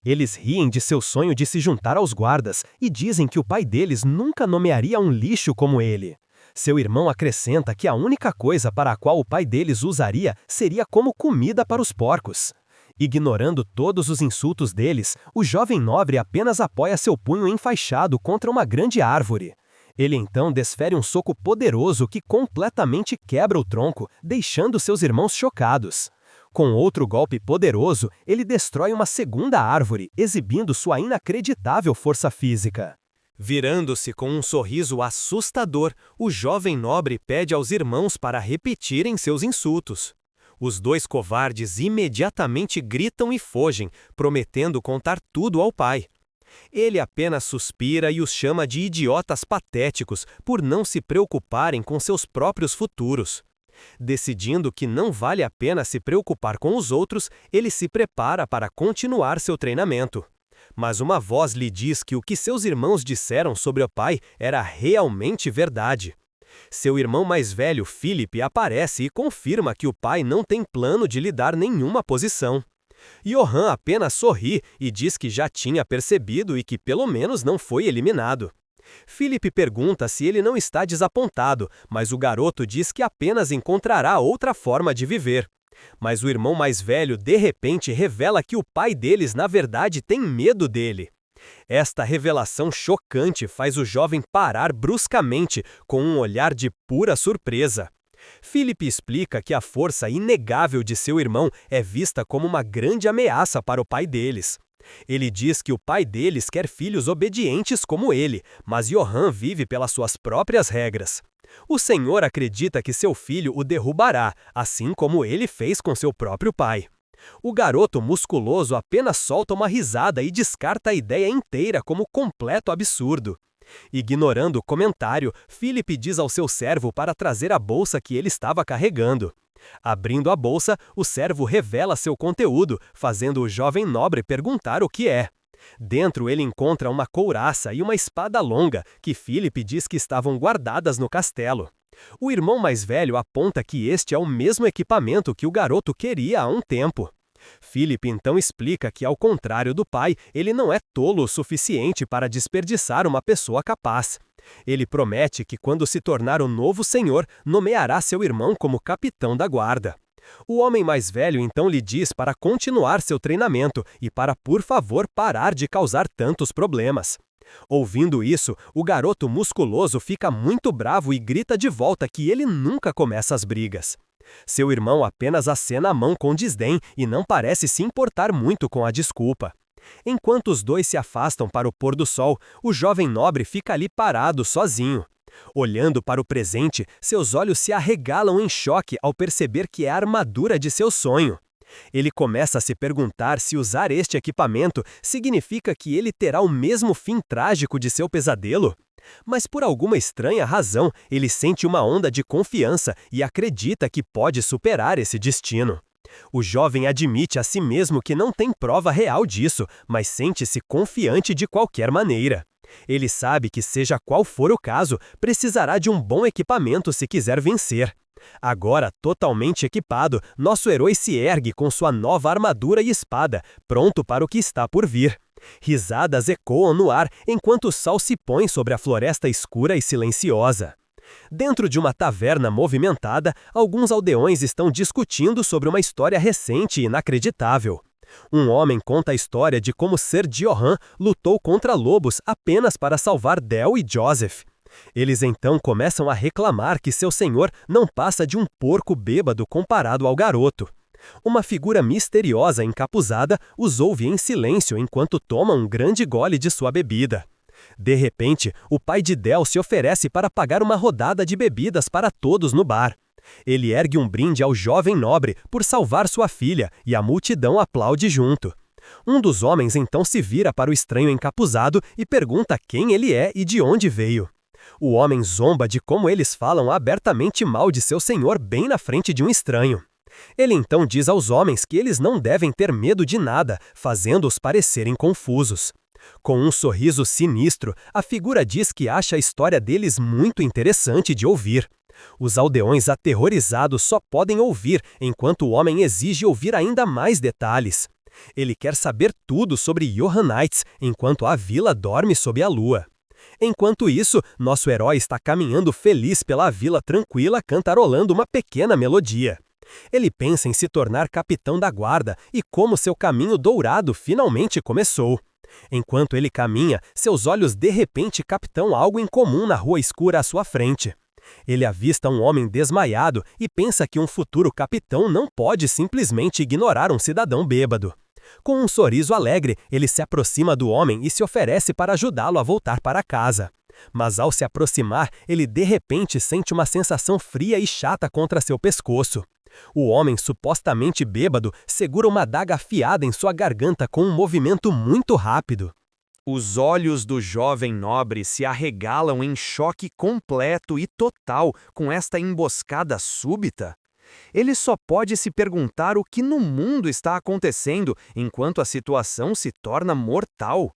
Eles riem de seu sonho de se juntar aos guardas e dizem que o pai deles nunca nomearia um lixo como ele. Seu irmão acrescenta que a única coisa para a qual o pai deles usaria seria como comida para os porcos. Ignorando todos os insultos deles, o jovem nobre apenas apoia seu punho enfaixado contra uma grande árvore. Ele então desfere um soco poderoso que completamente quebra o tronco, deixando seus irmãos chocados. Com outro golpe poderoso, ele destrói uma segunda árvore, exibindo sua inacreditável força física. Virando-se com um sorriso assustador, o jovem nobre pede aos irmãos para repetirem seus insultos. Os 2 covardes imediatamente gritam e fogem, prometendo contar tudo ao pai. Ele apenas suspira e os chama de idiotas patéticos por não se preocuparem com seus próprios futuros. Decidindo que não vale a pena se preocupar com os outros, ele se prepara para continuar seu treinamento. Mas uma voz lhe diz que o que seus irmãos disseram sobre o pai era realmente verdade. Seu irmão mais velho, Philip, aparece e confirma que o pai não tem plano de lhe dar nenhuma posição. Johann apenas sorri e diz que já tinha percebido e que pelo menos não foi eliminado. Philip pergunta se ele não está desapontado, mas o garoto diz que apenas encontrará outra forma de viver. Mas o irmão mais velho de repente revela que o pai deles na verdade tem medo dele. Esta revelação chocante faz o jovem parar bruscamente com um olhar de pura surpresa. Philip explica que a força inegável de seu irmão é vista como uma grande ameaça para o pai deles. Ele diz que o pai deles quer filhos obedientes como ele, mas Johann vive pelas suas próprias regras. O senhor acredita que seu filho o derrubará, assim como ele fez com seu próprio pai. O garoto musculoso apenas solta uma risada e descarta a ideia inteira como completo absurdo. Ignorando o comentário, Philip diz ao seu servo para trazer a bolsa que ele estava carregando. Abrindo a bolsa, o servo revela seu conteúdo, fazendo o jovem nobre perguntar o que é. Dentro ele encontra uma couraça e uma espada longa, que Philip diz que estavam guardadas no castelo. O irmão mais velho aponta que este é o mesmo equipamento que o garoto queria há um tempo. Philip então explica que, ao contrário do pai, ele não é tolo o suficiente para desperdiçar uma pessoa capaz. Ele promete que, quando se tornar o novo senhor, nomeará seu irmão como capitão da guarda. O homem mais velho então lhe diz para continuar seu treinamento e para, por favor, parar de causar tantos problemas. Ouvindo isso, o garoto musculoso fica muito bravo e grita de volta que ele nunca começa as brigas. Seu irmão apenas acena a mão com desdém e não parece se importar muito com a desculpa. Enquanto os 2 se afastam para o pôr do sol, o jovem nobre fica ali parado, sozinho. Olhando para o presente, seus olhos se arregalam em choque ao perceber que é a armadura de seu sonho. Ele começa a se perguntar se usar este equipamento significa que ele terá o mesmo fim trágico de seu pesadelo. Mas por alguma estranha razão, ele sente uma onda de confiança e acredita que pode superar esse destino. O jovem admite a si mesmo que não tem prova real disso, mas sente-se confiante de qualquer maneira. Ele sabe que, seja qual for o caso, precisará de um bom equipamento se quiser vencer. Agora, totalmente equipado, nosso herói se ergue com sua nova armadura e espada, pronto para o que está por vir. Risadas ecoam no ar enquanto o sol se põe sobre a floresta escura e silenciosa. Dentro de uma taverna movimentada, alguns aldeões estão discutindo sobre uma história recente e inacreditável. Um homem conta a história de como Ser Johann lutou contra lobos apenas para salvar Del e Joseph. Eles então começam a reclamar que seu senhor não passa de um porco bêbado comparado ao garoto. Uma figura misteriosa encapuzada os ouve em silêncio enquanto toma um grande gole de sua bebida. De repente, o pai de Del se oferece para pagar uma rodada de bebidas para todos no bar. Ele ergue um brinde ao jovem nobre por salvar sua filha e a multidão aplaude junto. Um dos homens então se vira para o estranho encapuzado e pergunta quem ele é e de onde veio. O homem zomba de como eles falam abertamente mal de seu senhor bem na frente de um estranho. Ele então diz aos homens que eles não devem ter medo de nada, fazendo-os parecerem confusos. Com um sorriso sinistro, a figura diz que acha a história deles muito interessante de ouvir. Os aldeões aterrorizados só podem ouvir, enquanto o homem exige ouvir ainda mais detalhes. Ele quer saber tudo sobre Johannite, enquanto a vila dorme sob a lua. Enquanto isso, nosso herói está caminhando feliz pela vila tranquila, cantarolando uma pequena melodia. Ele pensa em se tornar capitão da guarda e como seu caminho dourado finalmente começou. Enquanto ele caminha, seus olhos de repente captam algo incomum na rua escura à sua frente. Ele avista um homem desmaiado e pensa que um futuro capitão não pode simplesmente ignorar um cidadão bêbado. Com um sorriso alegre, ele se aproxima do homem e se oferece para ajudá-lo a voltar para casa. Mas ao se aproximar, ele de repente sente uma sensação fria e chata contra seu pescoço. O homem, supostamente bêbado, segura uma adaga afiada em sua garganta com um movimento muito rápido. Os olhos do jovem nobre se arregalam em choque completo e total com esta emboscada súbita. Ele só pode se perguntar o que no mundo está acontecendo enquanto a situação se torna mortal.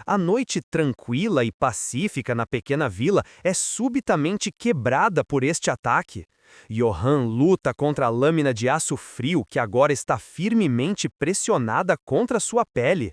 A noite tranquila e pacífica na pequena vila é subitamente quebrada por este ataque. Johann luta contra a lâmina de aço frio que agora está firmemente pressionada contra sua pele.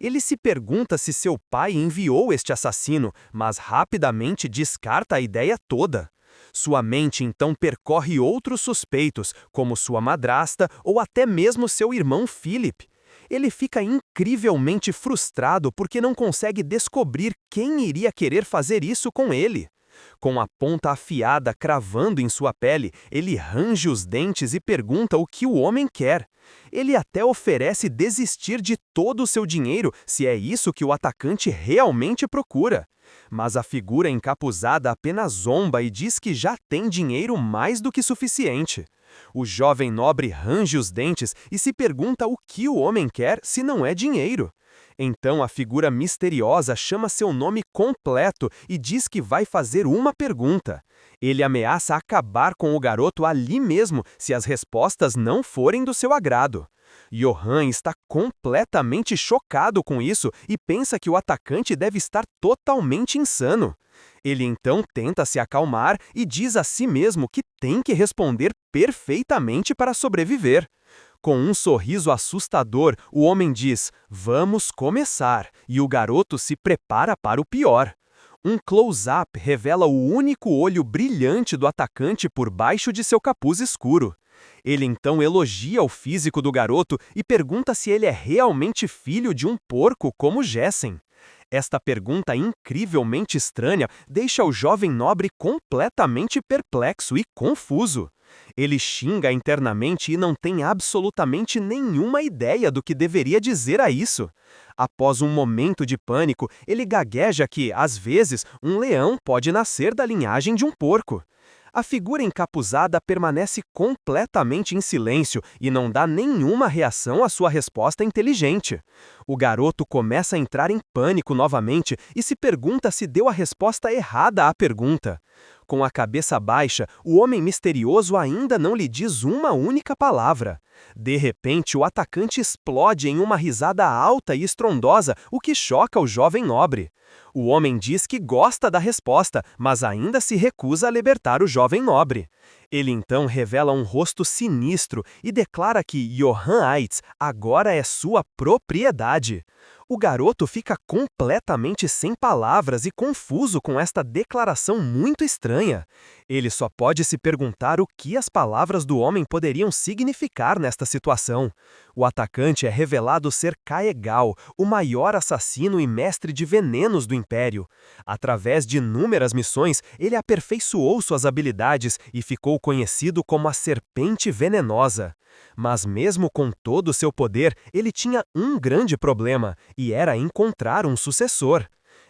Ele se pergunta se seu pai enviou este assassino, mas rapidamente descarta a ideia toda. Sua mente então percorre outros suspeitos, como sua madrasta ou até mesmo seu irmão Philip. Ele fica incrivelmente frustrado porque não consegue descobrir quem iria querer fazer isso com ele. Com a ponta afiada cravando em sua pele, ele range os dentes e pergunta o que o homem quer. Ele até oferece desistir de todo o seu dinheiro se é isso que o atacante realmente procura. Mas a figura encapuzada apenas zomba e diz que já tem dinheiro mais do que suficiente. O jovem nobre range os dentes e se pergunta o que o homem quer se não é dinheiro. Então a figura misteriosa chama seu nome completo e diz que vai fazer uma pergunta. Ele ameaça acabar com o garoto ali mesmo se as respostas não forem do seu agrado. Johann está completamente chocado com isso e pensa que o atacante deve estar totalmente insano. Ele então tenta se acalmar e diz a si mesmo que tem que responder perfeitamente para sobreviver. Com um sorriso assustador, o homem diz, vamos começar, e o garoto se prepara para o pior. Um close-up revela o único olho brilhante do atacante por baixo de seu capuz escuro. Ele então elogia o físico do garoto e pergunta se ele é realmente filho de um porco como Jessen. Esta pergunta incrivelmente estranha deixa o jovem nobre completamente perplexo e confuso. Ele xinga internamente e não tem absolutamente nenhuma ideia do que deveria dizer a isso. Após um momento de pânico, ele gagueja que, às vezes, um leão pode nascer da linhagem de um porco. A figura encapuzada permanece completamente em silêncio e não dá nenhuma reação à sua resposta inteligente. O garoto começa a entrar em pânico novamente e se pergunta se deu a resposta errada à pergunta. Com a cabeça baixa, o homem misterioso ainda não lhe diz uma única palavra. De repente, o atacante explode em uma risada alta e estrondosa, o que choca o jovem nobre. O homem diz que gosta da resposta, mas ainda se recusa a libertar o jovem nobre. Ele então revela um rosto sinistro e declara que Johannite agora é sua propriedade. O garoto fica completamente sem palavras e confuso com esta declaração muito estranha. Ele só pode se perguntar o que as palavras do homem poderiam significar nesta situação. O atacante é revelado ser Kaegal, o maior assassino e mestre de venenos do Império. Através de inúmeras missões, ele aperfeiçoou suas habilidades e ficou conhecido como a Serpente Venenosa. Mas mesmo com todo o seu poder, ele tinha um grande problema, e era encontrar um sucessor.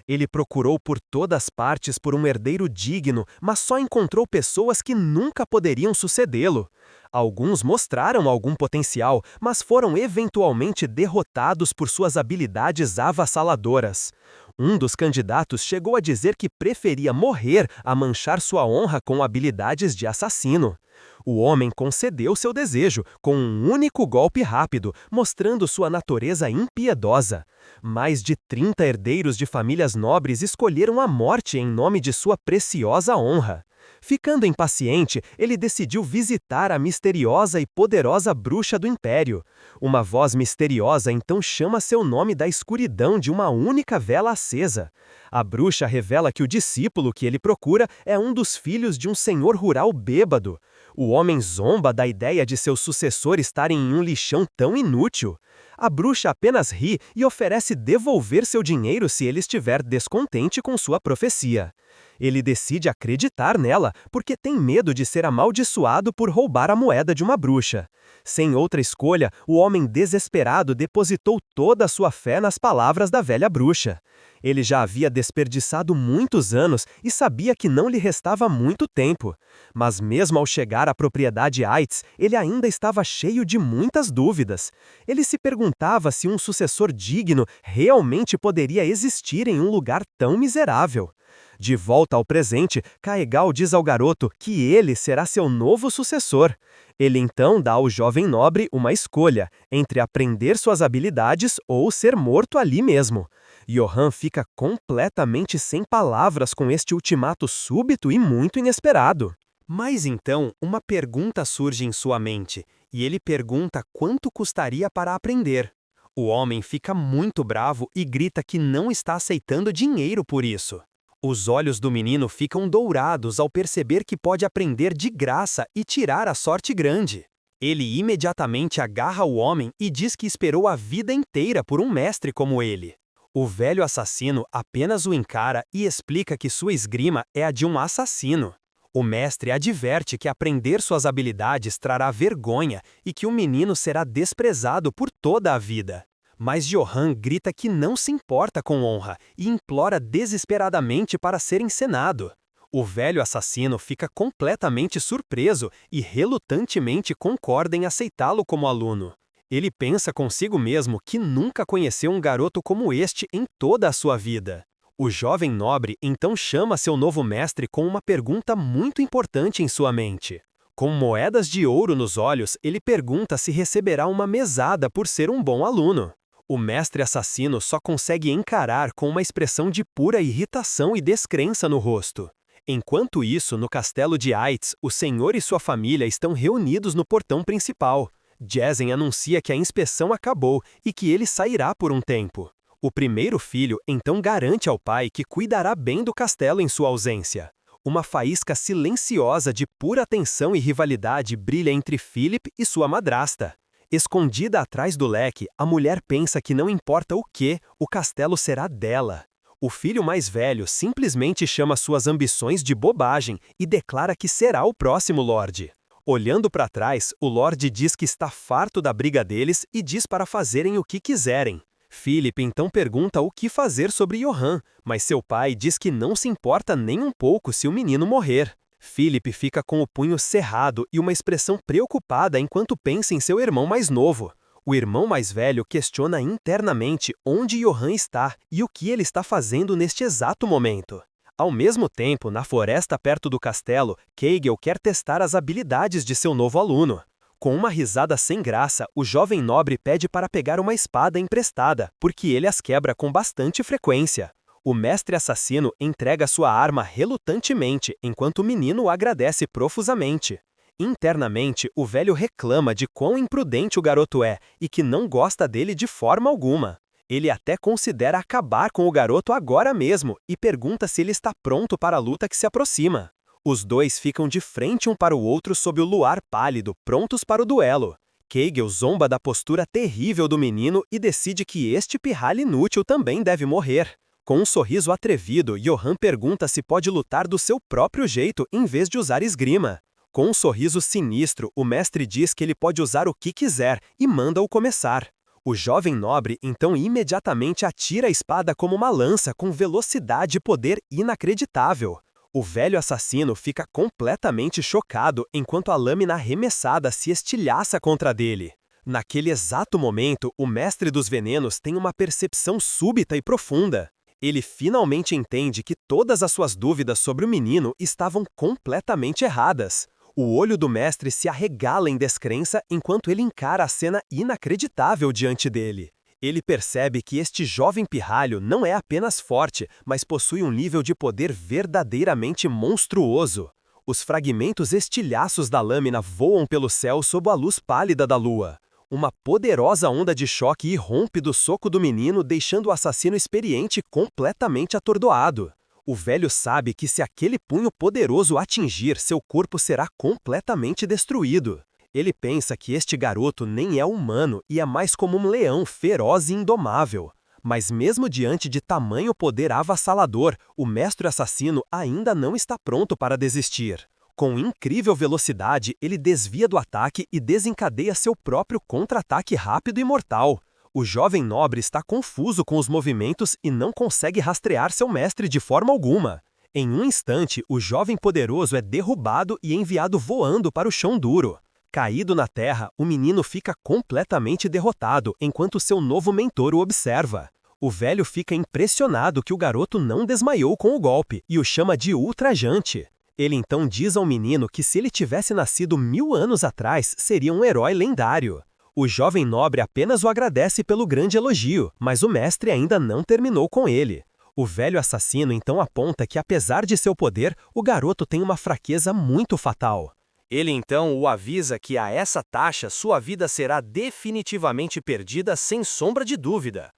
Ele procurou por todas as partes por um herdeiro digno, mas só encontrou pessoas que nunca poderiam sucedê-lo. Alguns mostraram algum potencial, mas foram eventualmente derrotados por suas habilidades avassaladoras. Um dos candidatos chegou a dizer que preferia morrer a manchar sua honra com habilidades de assassino. O homem concedeu seu desejo, com um único golpe rápido, mostrando sua natureza impiedosa. Mais de 30 herdeiros de famílias nobres escolheram a morte em nome de sua preciosa honra. Ficando impaciente, ele decidiu visitar a misteriosa e poderosa bruxa do império. Uma voz misteriosa então chama seu nome da escuridão de uma única vela acesa. A bruxa revela que o discípulo que ele procura é um dos filhos de um senhor rural bêbado. O homem zomba da ideia de seu sucessor estar em um lixão tão inútil. A bruxa apenas ri e oferece devolver seu dinheiro se ele estiver descontente com sua profecia. Ele decide acreditar nela, porque tem medo de ser amaldiçoado por roubar a moeda de uma bruxa. Sem outra escolha, o homem desesperado depositou toda a sua fé nas palavras da velha bruxa. Ele já havia desperdiçado muitos anos e sabia que não lhe restava muito tempo. Mas mesmo ao chegar à propriedade Aitz, ele ainda estava cheio de muitas dúvidas. Ele se perguntava se um sucessor digno realmente poderia existir em um lugar tão miserável. De volta ao presente, Caegal diz ao garoto que ele será seu novo sucessor. Ele então dá ao jovem nobre uma escolha, entre aprender suas habilidades ou ser morto ali mesmo. Johann fica completamente sem palavras com este ultimato súbito e muito inesperado. Mas então, uma pergunta surge em sua mente, e ele pergunta quanto custaria para aprender. O homem fica muito bravo e grita que não está aceitando dinheiro por isso. Os olhos do menino ficam dourados ao perceber que pode aprender de graça e tirar a sorte grande. Ele imediatamente agarra o homem e diz que esperou a vida inteira por um mestre como ele. O velho assassino apenas o encara e explica que sua esgrima é a de um assassino. O mestre adverte que aprender suas habilidades trará vergonha e que o menino será desprezado por toda a vida. Mas Johann grita que não se importa com honra e implora desesperadamente para ser encenado. O velho assassino fica completamente surpreso e relutantemente concorda em aceitá-lo como aluno. Ele pensa consigo mesmo que nunca conheceu um garoto como este em toda a sua vida. O jovem nobre então chama seu novo mestre com uma pergunta muito importante em sua mente. Com moedas de ouro nos olhos, ele pergunta se receberá uma mesada por ser um bom aluno. O mestre assassino só consegue encarar com uma expressão de pura irritação e descrença no rosto. Enquanto isso, no castelo de Aitz, o senhor e sua família estão reunidos no portão principal. Jessen anuncia que a inspeção acabou e que ele sairá por um tempo. O primeiro filho então garante ao pai que cuidará bem do castelo em sua ausência. Uma faísca silenciosa de pura tensão e rivalidade brilha entre Philip e sua madrasta. Escondida atrás do leque, a mulher pensa que não importa o que, o castelo será dela. O filho mais velho simplesmente chama suas ambições de bobagem e declara que será o próximo Lorde. Olhando para trás, o Lorde diz que está farto da briga deles e diz para fazerem o que quiserem. Philip então pergunta o que fazer sobre Johann, mas seu pai diz que não se importa nem um pouco se o menino morrer. Philip fica com o punho cerrado e uma expressão preocupada enquanto pensa em seu irmão mais novo. O irmão mais velho questiona internamente onde Johann está e o que ele está fazendo neste exato momento. Ao mesmo tempo, na floresta perto do castelo, Kegel quer testar as habilidades de seu novo aluno. Com uma risada sem graça, o jovem nobre pede para pegar uma espada emprestada, porque ele as quebra com bastante frequência. O mestre assassino entrega sua arma relutantemente, enquanto o menino o agradece profusamente. Internamente, o velho reclama de quão imprudente o garoto é e que não gosta dele de forma alguma. Ele até considera acabar com o garoto agora mesmo e pergunta se ele está pronto para a luta que se aproxima. Os dois ficam de frente um para o outro sob o luar pálido, prontos para o duelo. Kegel zomba da postura terrível do menino e decide que este pirralho inútil também deve morrer. Com um sorriso atrevido, Johann pergunta se pode lutar do seu próprio jeito em vez de usar esgrima. Com um sorriso sinistro, o mestre diz que ele pode usar o que quiser e manda-o começar. O jovem nobre então imediatamente atira a espada como uma lança com velocidade e poder inacreditável. O velho assassino fica completamente chocado enquanto a lâmina arremessada se estilhaça contra dele. Naquele exato momento, o mestre dos venenos tem uma percepção súbita e profunda. Ele finalmente entende que todas as suas dúvidas sobre o menino estavam completamente erradas. O olho do mestre se arregala em descrença enquanto ele encara a cena inacreditável diante dele. Ele percebe que este jovem pirralho não é apenas forte, mas possui um nível de poder verdadeiramente monstruoso. Os fragmentos estilhaços da lâmina voam pelo céu sob a luz pálida da lua. Uma poderosa onda de choque irrompe do soco do menino, deixando o assassino experiente completamente atordoado. O velho sabe que se aquele punho poderoso atingir, seu corpo será completamente destruído. Ele pensa que este garoto nem é humano e é mais como um leão feroz e indomável. Mas mesmo diante de tamanho poder avassalador, o mestre assassino ainda não está pronto para desistir. Com incrível velocidade, ele desvia do ataque e desencadeia seu próprio contra-ataque rápido e mortal. O jovem nobre está confuso com os movimentos e não consegue rastrear seu mestre de forma alguma. Em um instante, o jovem poderoso é derrubado e enviado voando para o chão duro. Caído na terra, o menino fica completamente derrotado enquanto seu novo mentor o observa. O velho fica impressionado que o garoto não desmaiou com o golpe e o chama de ultrajante. Ele então diz ao menino que se ele tivesse nascido 1000 anos atrás, seria um herói lendário. O jovem nobre apenas o agradece pelo grande elogio, mas o mestre ainda não terminou com ele. O velho assassino então aponta que, apesar de seu poder, o garoto tem uma fraqueza muito fatal. Ele então o avisa que a essa taxa sua vida será definitivamente perdida sem sombra de dúvida.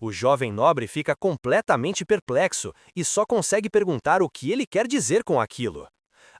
O jovem nobre fica completamente perplexo e só consegue perguntar o que ele quer dizer com aquilo.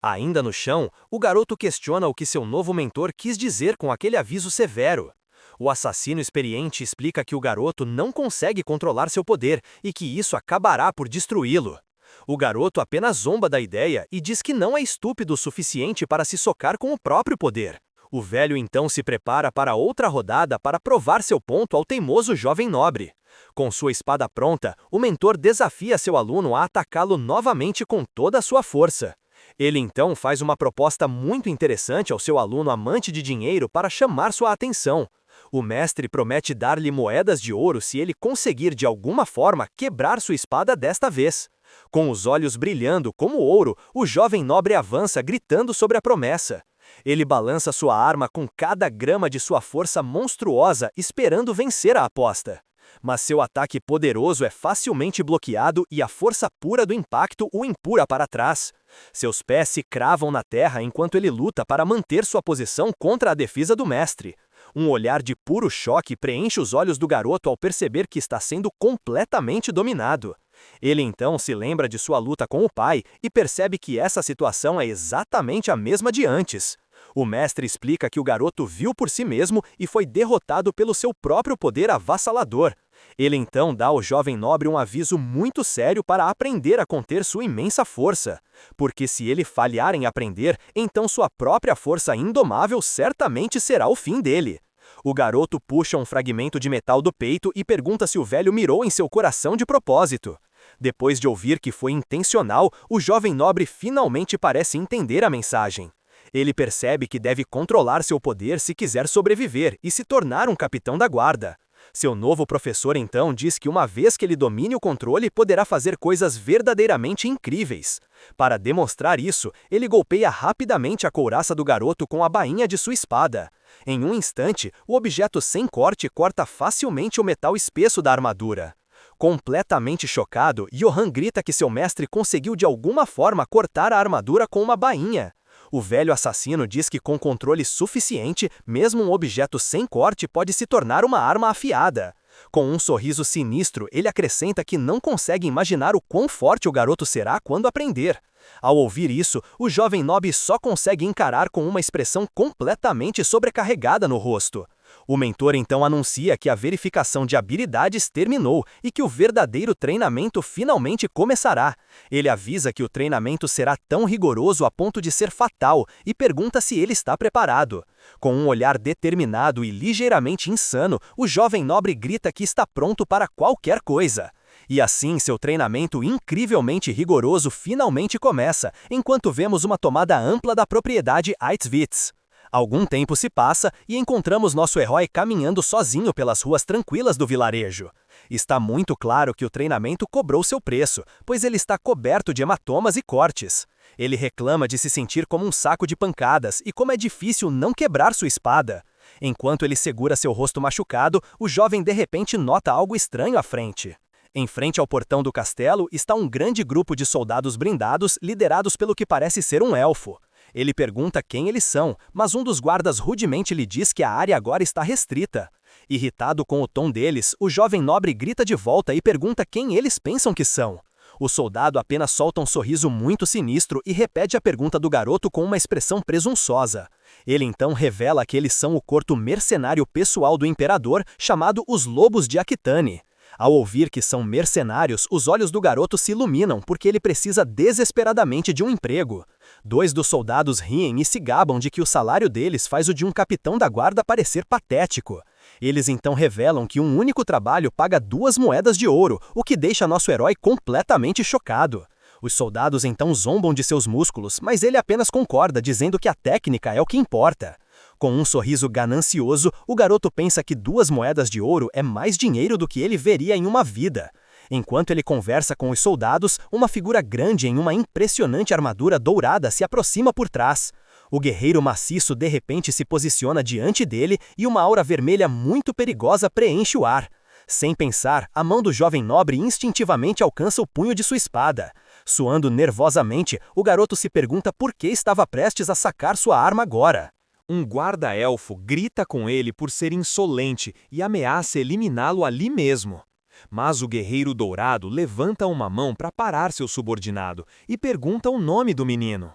Ainda no chão, o garoto questiona o que seu novo mentor quis dizer com aquele aviso severo. O assassino experiente explica que o garoto não consegue controlar seu poder e que isso acabará por destruí-lo. O garoto apenas zomba da ideia e diz que não é estúpido o suficiente para se socar com o próprio poder. O velho então se prepara para outra rodada para provar seu ponto ao teimoso jovem nobre. Com sua espada pronta, o mentor desafia seu aluno a atacá-lo novamente com toda a sua força. Ele então faz uma proposta muito interessante ao seu aluno amante de dinheiro para chamar sua atenção. O mestre promete dar-lhe moedas de ouro se ele conseguir de alguma forma quebrar sua espada desta vez. Com os olhos brilhando como ouro, o jovem nobre avança gritando sobre a promessa. Ele balança sua arma com cada grama de sua força monstruosa, esperando vencer a aposta. Mas seu ataque poderoso é facilmente bloqueado e a força pura do impacto o empurra para trás. Seus pés se cravam na terra enquanto ele luta para manter sua posição contra a defesa do mestre. Um olhar de puro choque preenche os olhos do garoto ao perceber que está sendo completamente dominado. Ele então se lembra de sua luta com o pai e percebe que essa situação é exatamente a mesma de antes. O mestre explica que o garoto viu por si mesmo e foi derrotado pelo seu próprio poder avassalador. Ele então dá ao jovem nobre um aviso muito sério para aprender a conter sua imensa força. Porque se ele falhar em aprender, então sua própria força indomável certamente será o fim dele. O garoto puxa um fragmento de metal do peito e pergunta se o velho mirou em seu coração de propósito. Depois de ouvir que foi intencional, o jovem nobre finalmente parece entender a mensagem. Ele percebe que deve controlar seu poder se quiser sobreviver e se tornar um capitão da guarda. Seu novo professor então diz que uma vez que ele domine o controle, poderá fazer coisas verdadeiramente incríveis. Para demonstrar isso, ele golpeia rapidamente a couraça do garoto com a bainha de sua espada. Em um instante, o objeto sem corte corta facilmente o metal espesso da armadura. Completamente chocado, Johan grita que seu mestre conseguiu de alguma forma cortar a armadura com uma bainha. O velho assassino diz que com controle suficiente, mesmo um objeto sem corte pode se tornar uma arma afiada. Com um sorriso sinistro, ele acrescenta que não consegue imaginar o quão forte o garoto será quando aprender. Ao ouvir isso, o jovem nobre só consegue encarar com uma expressão completamente sobrecarregada no rosto. O mentor então anuncia que a verificação de habilidades terminou e que o verdadeiro treinamento finalmente começará. Ele avisa que o treinamento será tão rigoroso a ponto de ser fatal e pergunta se ele está preparado. Com um olhar determinado e ligeiramente insano, o jovem nobre grita que está pronto para qualquer coisa. E assim seu treinamento incrivelmente rigoroso finalmente começa, enquanto vemos uma tomada ampla da propriedade Eitzwitz. Algum tempo se passa e encontramos nosso herói caminhando sozinho pelas ruas tranquilas do vilarejo. Está muito claro que o treinamento cobrou seu preço, pois ele está coberto de hematomas e cortes. Ele reclama de se sentir como um saco de pancadas e como é difícil não quebrar sua espada. Enquanto ele segura seu rosto machucado, o jovem de repente nota algo estranho à frente. Em frente ao portão do castelo está um grande grupo de soldados blindados liderados pelo que parece ser um elfo. Ele pergunta quem eles são, mas um dos guardas rudemente lhe diz que a área agora está restrita. Irritado com o tom deles, o jovem nobre grita de volta e pergunta quem eles pensam que são. O soldado apenas solta um sorriso muito sinistro e repete a pergunta do garoto com uma expressão presunçosa. Ele então revela que eles são o corpo mercenário pessoal do imperador, chamado os Lobos de Aquitane. Ao ouvir que são mercenários, os olhos do garoto se iluminam porque ele precisa desesperadamente de um emprego. Dois dos soldados riem e se gabam de que o salário deles faz o de um capitão da guarda parecer patético. Eles então revelam que um único trabalho paga 2 moedas de ouro, o que deixa nosso herói completamente chocado. Os soldados então zombam de seus músculos, mas ele apenas concorda, dizendo que a técnica é o que importa. Com um sorriso ganancioso, o garoto pensa que 2 moedas de ouro é mais dinheiro do que ele veria em uma vida. Enquanto ele conversa com os soldados, uma figura grande em uma impressionante armadura dourada se aproxima por trás. O guerreiro maciço de repente se posiciona diante dele e uma aura vermelha muito perigosa preenche o ar. Sem pensar, a mão do jovem nobre instintivamente alcança o punho de sua espada. Suando nervosamente, o garoto se pergunta por que estava prestes a sacar sua arma agora. Um guarda-elfo grita com ele por ser insolente e ameaça eliminá-lo ali mesmo. Mas o guerreiro dourado levanta uma mão para parar seu subordinado e pergunta o nome do menino.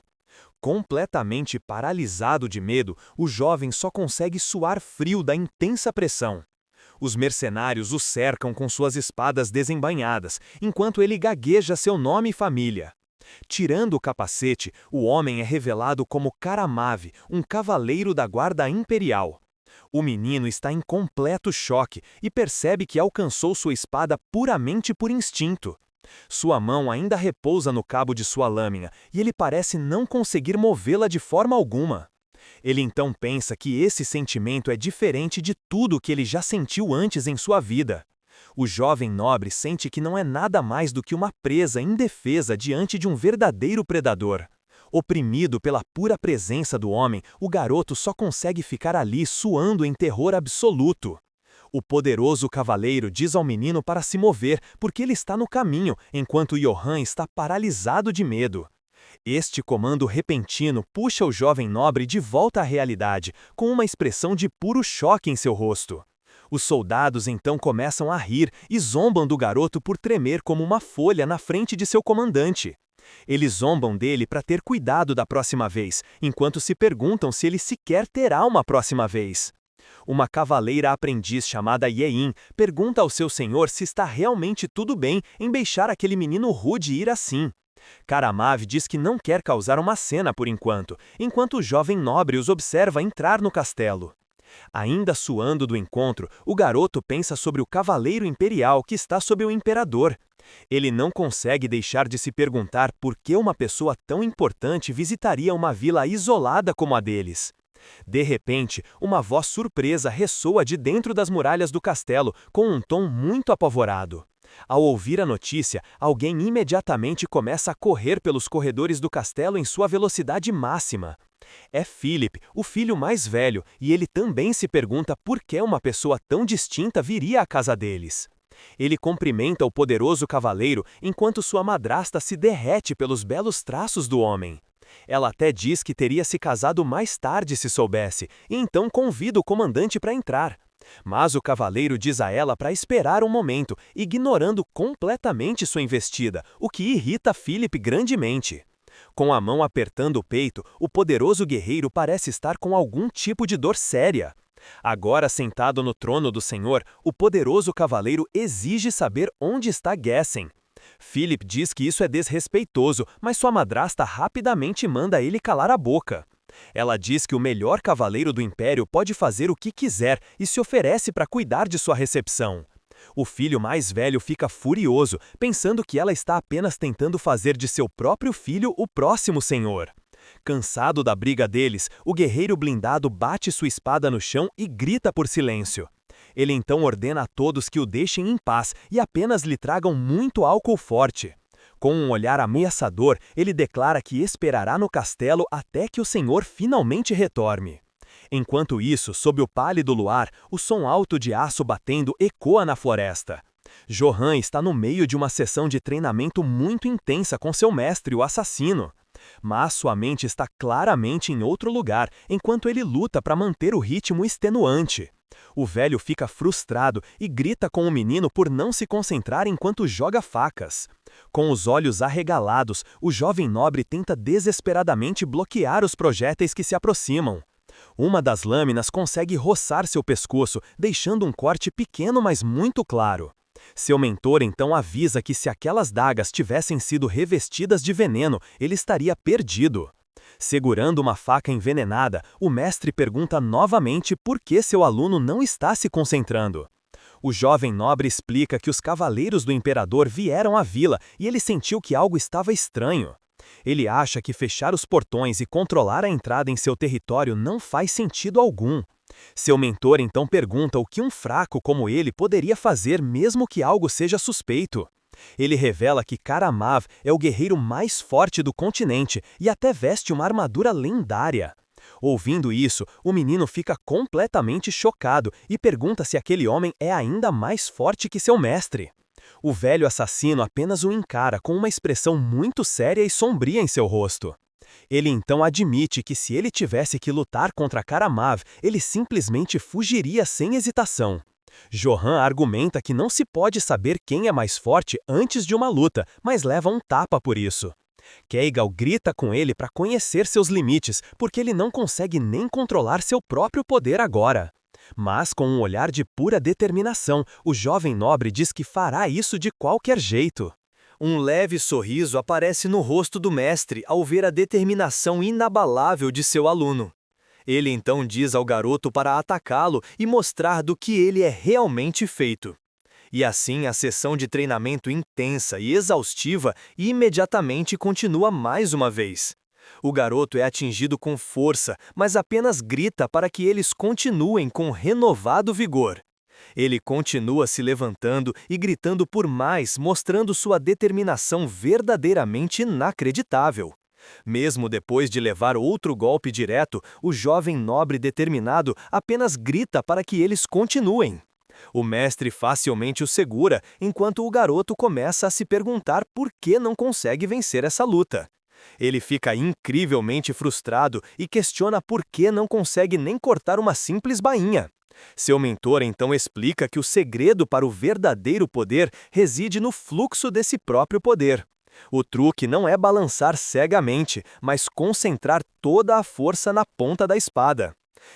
Completamente paralisado de medo, o jovem só consegue suar frio da intensa pressão. Os mercenários o cercam com suas espadas desembainhadas, enquanto ele gagueja seu nome e família. Tirando o capacete, o homem é revelado como Karamave, um cavaleiro da guarda imperial. O menino está em completo choque e percebe que alcançou sua espada puramente por instinto. Sua mão ainda repousa no cabo de sua lâmina e ele parece não conseguir movê-la de forma alguma. Ele então pensa que esse sentimento é diferente de tudo o que ele já sentiu antes em sua vida. O jovem nobre sente que não é nada mais do que uma presa indefesa diante de um verdadeiro predador. Oprimido pela pura presença do homem, o garoto só consegue ficar ali suando em terror absoluto. O poderoso cavaleiro diz ao menino para se mover, porque ele está no caminho, enquanto Johann está paralisado de medo. Este comando repentino puxa o jovem nobre de volta à realidade, com uma expressão de puro choque em seu rosto. Os soldados então começam a rir e zombam do garoto por tremer como uma folha na frente de seu comandante. Eles zombam dele para ter cuidado da próxima vez, enquanto se perguntam se ele sequer terá uma próxima vez. Uma cavaleira aprendiz chamada Yein pergunta ao seu senhor se está realmente tudo bem em deixar aquele menino rude ir assim. Karamave diz que não quer causar uma cena por enquanto o jovem nobre os observa entrar no castelo. Ainda suando do encontro, o garoto pensa sobre o cavaleiro imperial que está sob o imperador. Ele não consegue deixar de se perguntar por que uma pessoa tão importante visitaria uma vila isolada como a deles. De repente, uma voz surpresa ressoa de dentro das muralhas do castelo, com um tom muito apavorado. Ao ouvir a notícia, alguém imediatamente começa a correr pelos corredores do castelo em sua velocidade máxima. É Philip, o filho mais velho, e ele também se pergunta por que uma pessoa tão distinta viria à casa deles. Ele cumprimenta o poderoso cavaleiro enquanto sua madrasta se derrete pelos belos traços do homem. Ela até diz que teria se casado mais tarde se soubesse, e então convida o comandante para entrar. Mas o cavaleiro diz a ela para esperar um momento, ignorando completamente sua investida, o que irrita Philip grandemente. Com a mão apertando o peito, o poderoso guerreiro parece estar com algum tipo de dor séria. Agora sentado no trono do Senhor, o poderoso cavaleiro exige saber onde está Gessen. Philip diz que isso é desrespeitoso, mas sua madrasta rapidamente manda ele calar a boca. Ela diz que o melhor cavaleiro do Império pode fazer o que quiser e se oferece para cuidar de sua recepção. O filho mais velho fica furioso, pensando que ela está apenas tentando fazer de seu próprio filho o próximo senhor. Cansado da briga deles, o guerreiro blindado bate sua espada no chão e grita por silêncio. Ele então ordena a todos que o deixem em paz e apenas lhe tragam muito álcool forte. Com um olhar ameaçador, ele declara que esperará no castelo até que o senhor finalmente retorne. Enquanto isso, sob o pálido luar, o som alto de aço batendo ecoa na floresta. Johan está no meio de uma sessão de treinamento muito intensa com seu mestre, o assassino. Mas sua mente está claramente em outro lugar, enquanto ele luta para manter o ritmo extenuante. O velho fica frustrado e grita com o menino por não se concentrar enquanto joga facas. Com os olhos arregalados, o jovem nobre tenta desesperadamente bloquear os projéteis que se aproximam. Uma das lâminas consegue roçar seu pescoço, deixando um corte pequeno, mas muito claro. Seu mentor então avisa que se aquelas dagas tivessem sido revestidas de veneno, ele estaria perdido. Segurando uma faca envenenada, o mestre pergunta novamente por que seu aluno não está se concentrando. O jovem nobre explica que os cavaleiros do imperador vieram à vila e ele sentiu que algo estava estranho. Ele acha que fechar os portões e controlar a entrada em seu território não faz sentido algum. Seu mentor então pergunta o que um fraco como ele poderia fazer mesmo que algo seja suspeito. Ele revela que Karamav é o guerreiro mais forte do continente e até veste uma armadura lendária. Ouvindo isso, o menino fica completamente chocado e pergunta se aquele homem é ainda mais forte que seu mestre. O velho assassino apenas o encara com uma expressão muito séria e sombria em seu rosto. Ele então admite que se ele tivesse que lutar contra Karamav, ele simplesmente fugiria sem hesitação. Johan argumenta que não se pode saber quem é mais forte antes de uma luta, mas leva um tapa por isso. Keigal grita com ele para conhecer seus limites, porque ele não consegue nem controlar seu próprio poder agora. Mas com um olhar de pura determinação, o jovem nobre diz que fará isso de qualquer jeito. Um leve sorriso aparece no rosto do mestre ao ver a determinação inabalável de seu aluno. Ele então diz ao garoto para atacá-lo e mostrar do que ele é realmente feito. E assim a sessão de treinamento intensa e exaustiva imediatamente continua mais uma vez. O garoto é atingido com força, mas apenas grita para que eles continuem com renovado vigor. Ele continua se levantando e gritando por mais, mostrando sua determinação verdadeiramente inacreditável. Mesmo depois de levar outro golpe direto, o jovem nobre determinado apenas grita para que eles continuem. O mestre facilmente o segura, enquanto o garoto começa a se perguntar por que não consegue vencer essa luta. Ele fica incrivelmente frustrado e questiona por que não consegue nem cortar uma simples bainha. Seu mentor então explica que o segredo para o verdadeiro poder reside no fluxo desse próprio poder. O truque não é balançar cegamente, mas concentrar toda a força na ponta da espada.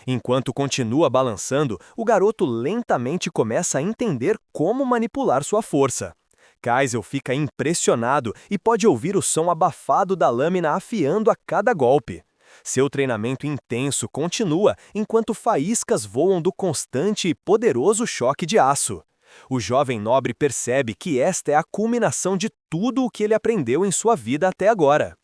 Enquanto continua balançando, o garoto lentamente começa a entender como manipular sua força. Kaisel fica impressionado e pode ouvir o som abafado da lâmina afiando a cada golpe. Seu treinamento intenso continua enquanto faíscas voam do constante e poderoso choque de aço. O jovem nobre percebe que esta é a culminação de tudo o que ele aprendeu em sua vida até agora.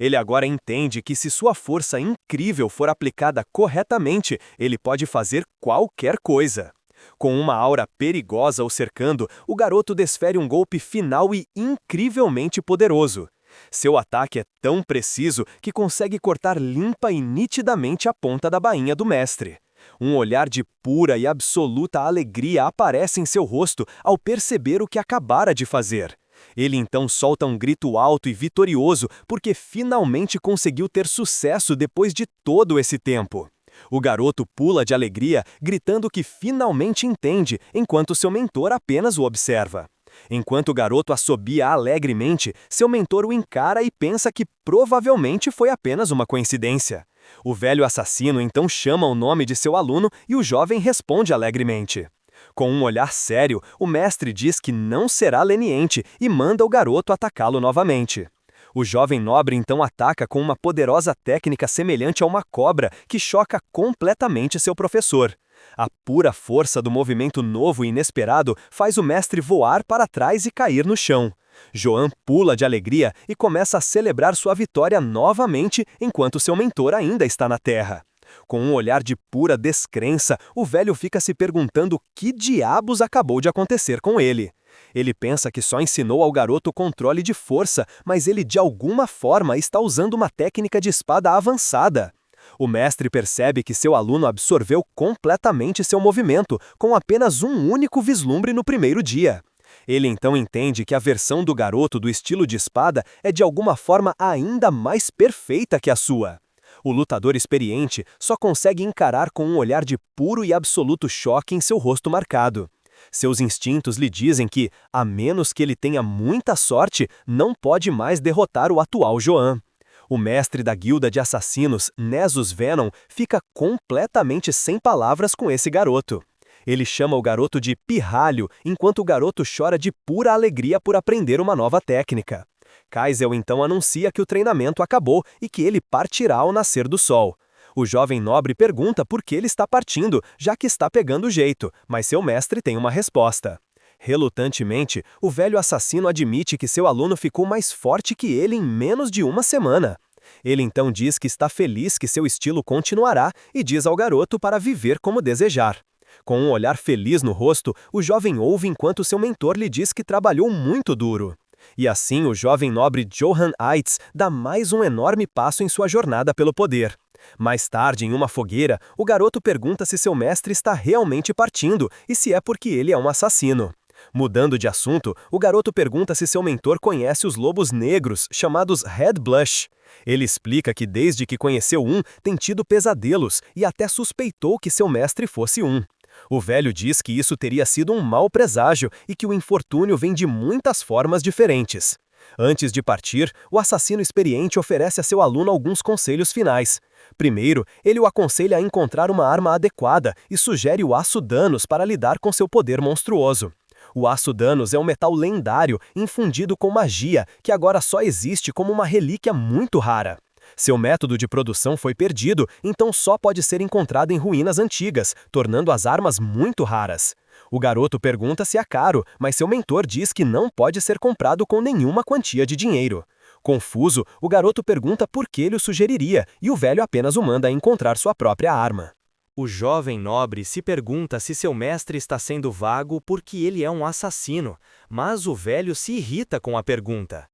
Ele agora entende que se sua força incrível for aplicada corretamente, ele pode fazer qualquer coisa. Com uma aura perigosa o cercando, o garoto desfere um golpe final e incrivelmente poderoso. Seu ataque é tão preciso que consegue cortar limpa e nitidamente a ponta da bainha do mestre. Um olhar de pura e absoluta alegria aparece em seu rosto ao perceber o que acabara de fazer. Ele então solta um grito alto e vitorioso porque finalmente conseguiu ter sucesso depois de todo esse tempo. O garoto pula de alegria, gritando que finalmente entende, enquanto seu mentor apenas o observa. Enquanto o garoto assobia alegremente, seu mentor o encara e pensa que provavelmente foi apenas uma coincidência. O velho assassino então chama o nome de seu aluno e o jovem responde alegremente. Com um olhar sério, o mestre diz que não será leniente e manda o garoto atacá-lo novamente. O jovem nobre então ataca com uma poderosa técnica semelhante a uma cobra que choca completamente seu professor. A pura força do movimento novo e inesperado faz o mestre voar para trás e cair no chão. Joan pula de alegria e começa a celebrar sua vitória novamente enquanto seu mentor ainda está na terra. Com um olhar de pura descrença, o velho fica se perguntando que diabos acabou de acontecer com ele. Ele pensa que só ensinou ao garoto o controle de força, mas ele de alguma forma está usando uma técnica de espada avançada. O mestre percebe que seu aluno absorveu completamente seu movimento, com apenas um único vislumbre no primeiro dia. Ele então entende que a versão do garoto do estilo de espada é de alguma forma ainda mais perfeita que a sua. O lutador experiente só consegue encarar com um olhar de puro e absoluto choque em seu rosto marcado. Seus instintos lhe dizem que, a menos que ele tenha muita sorte, não pode mais derrotar o atual Joan. O mestre da guilda de assassinos, Nessus Venom, fica completamente sem palavras com esse garoto. Ele chama o garoto de pirralho, enquanto o garoto chora de pura alegria por aprender uma nova técnica. Kaisel então anuncia que o treinamento acabou e que ele partirá ao nascer do sol. O jovem nobre pergunta por que ele está partindo, já que está pegando jeito, mas seu mestre tem uma resposta. Relutantemente, o velho assassino admite que seu aluno ficou mais forte que ele em menos de uma semana. Ele então diz que está feliz que seu estilo continuará e diz ao garoto para viver como desejar. Com um olhar feliz no rosto, o jovem ouve enquanto seu mentor lhe diz que trabalhou muito duro. E assim o jovem nobre Johan Eitz dá mais um enorme passo em sua jornada pelo poder. Mais tarde, em uma fogueira, o garoto pergunta se seu mestre está realmente partindo e se é porque ele é um assassino. Mudando de assunto, o garoto pergunta se seu mentor conhece os lobos negros, chamados Red Blush. Ele explica que desde que conheceu um, tem tido pesadelos e até suspeitou que seu mestre fosse um. O velho diz que isso teria sido um mau presságio e que o infortúnio vem de muitas formas diferentes. Antes de partir, o assassino experiente oferece a seu aluno alguns conselhos finais. Primeiro, ele o aconselha a encontrar uma arma adequada e sugere o aço Danos para lidar com seu poder monstruoso. O aço Danos é um metal lendário infundido com magia que agora só existe como uma relíquia muito rara. Seu método de produção foi perdido, então só pode ser encontrado em ruínas antigas, tornando as armas muito raras. O garoto pergunta se é caro, mas seu mentor diz que não pode ser comprado com nenhuma quantia de dinheiro. Confuso, o garoto pergunta por que ele o sugeriria, e o velho apenas o manda a encontrar sua própria arma. O jovem nobre se pergunta se seu mestre está sendo vago porque ele é um assassino, mas o velho se irrita com a pergunta.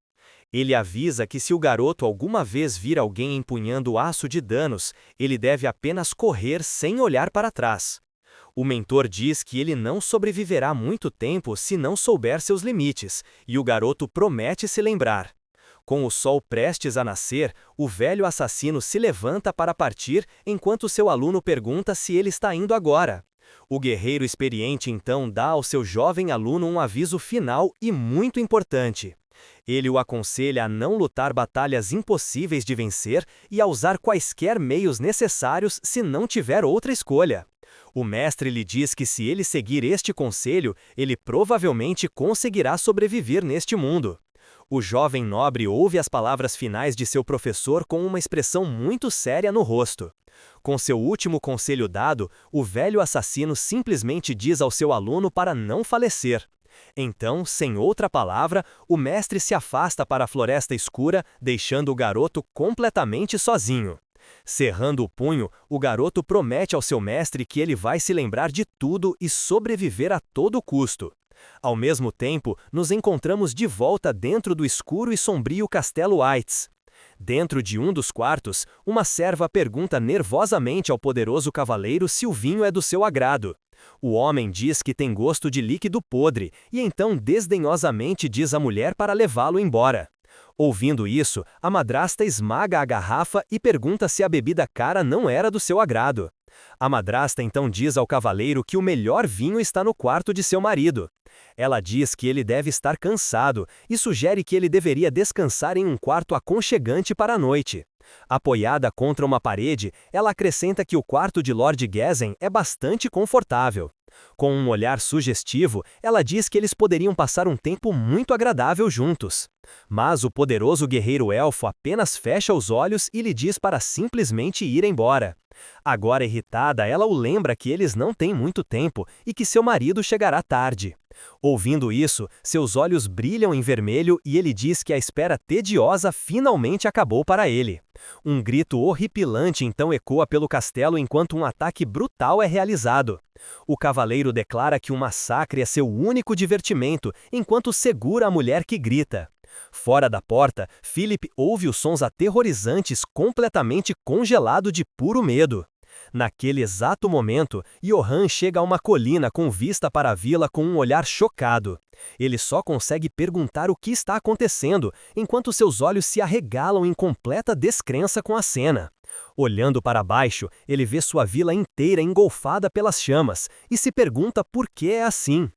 Ele avisa que se o garoto alguma vez vir alguém empunhando aço de Danos, ele deve apenas correr sem olhar para trás. O mentor diz que ele não sobreviverá muito tempo se não souber seus limites, e o garoto promete se lembrar. Com o sol prestes a nascer, o velho assassino se levanta para partir enquanto seu aluno pergunta se ele está indo agora. O guerreiro experiente então dá ao seu jovem aluno um aviso final e muito importante. Ele o aconselha a não lutar batalhas impossíveis de vencer e a usar quaisquer meios necessários se não tiver outra escolha. O mestre lhe diz que se ele seguir este conselho, ele provavelmente conseguirá sobreviver neste mundo. O jovem nobre ouve as palavras finais de seu professor com uma expressão muito séria no rosto. Com seu último conselho dado, o velho assassino simplesmente diz ao seu aluno para não falecer. Então, sem outra palavra, o mestre se afasta para a floresta escura, deixando o garoto completamente sozinho. Cerrando o punho, o garoto promete ao seu mestre que ele vai se lembrar de tudo e sobreviver a todo custo. Ao mesmo tempo, nos encontramos de volta dentro do escuro e sombrio castelo Eitz. Dentro de um dos quartos, uma serva pergunta nervosamente ao poderoso cavaleiro se o vinho é do seu agrado. O homem diz que tem gosto de líquido podre, e então desdenhosamente diz à mulher para levá-lo embora. Ouvindo isso, a madrasta esmaga a garrafa e pergunta se a bebida cara não era do seu agrado. A madrasta então diz ao cavaleiro que o melhor vinho está no quarto de seu marido. Ela diz que ele deve estar cansado e sugere que ele deveria descansar em um quarto aconchegante para a noite. Apoiada contra uma parede, ela acrescenta que o quarto de Lord Gezen é bastante confortável. Com um olhar sugestivo, ela diz que eles poderiam passar um tempo muito agradável juntos. Mas o poderoso guerreiro elfo apenas fecha os olhos e lhe diz para simplesmente ir embora. Agora irritada, ela o lembra que eles não têm muito tempo e que seu marido chegará tarde. Ouvindo isso, seus olhos brilham em vermelho e ele diz que a espera tediosa finalmente acabou para ele. Um grito horripilante então ecoa pelo castelo enquanto um ataque brutal é realizado. O cavaleiro declara que um massacre é seu único divertimento, enquanto segura a mulher que grita. Fora da porta, Philip ouve os sons aterrorizantes completamente congelado de puro medo. Naquele exato momento, Johan chega a uma colina com vista para a vila com um olhar chocado. Ele só consegue perguntar o que está acontecendo, enquanto seus olhos se arregalam em completa descrença com a cena. Olhando para baixo, ele vê sua vila inteira engolfada pelas chamas e se pergunta por que é assim.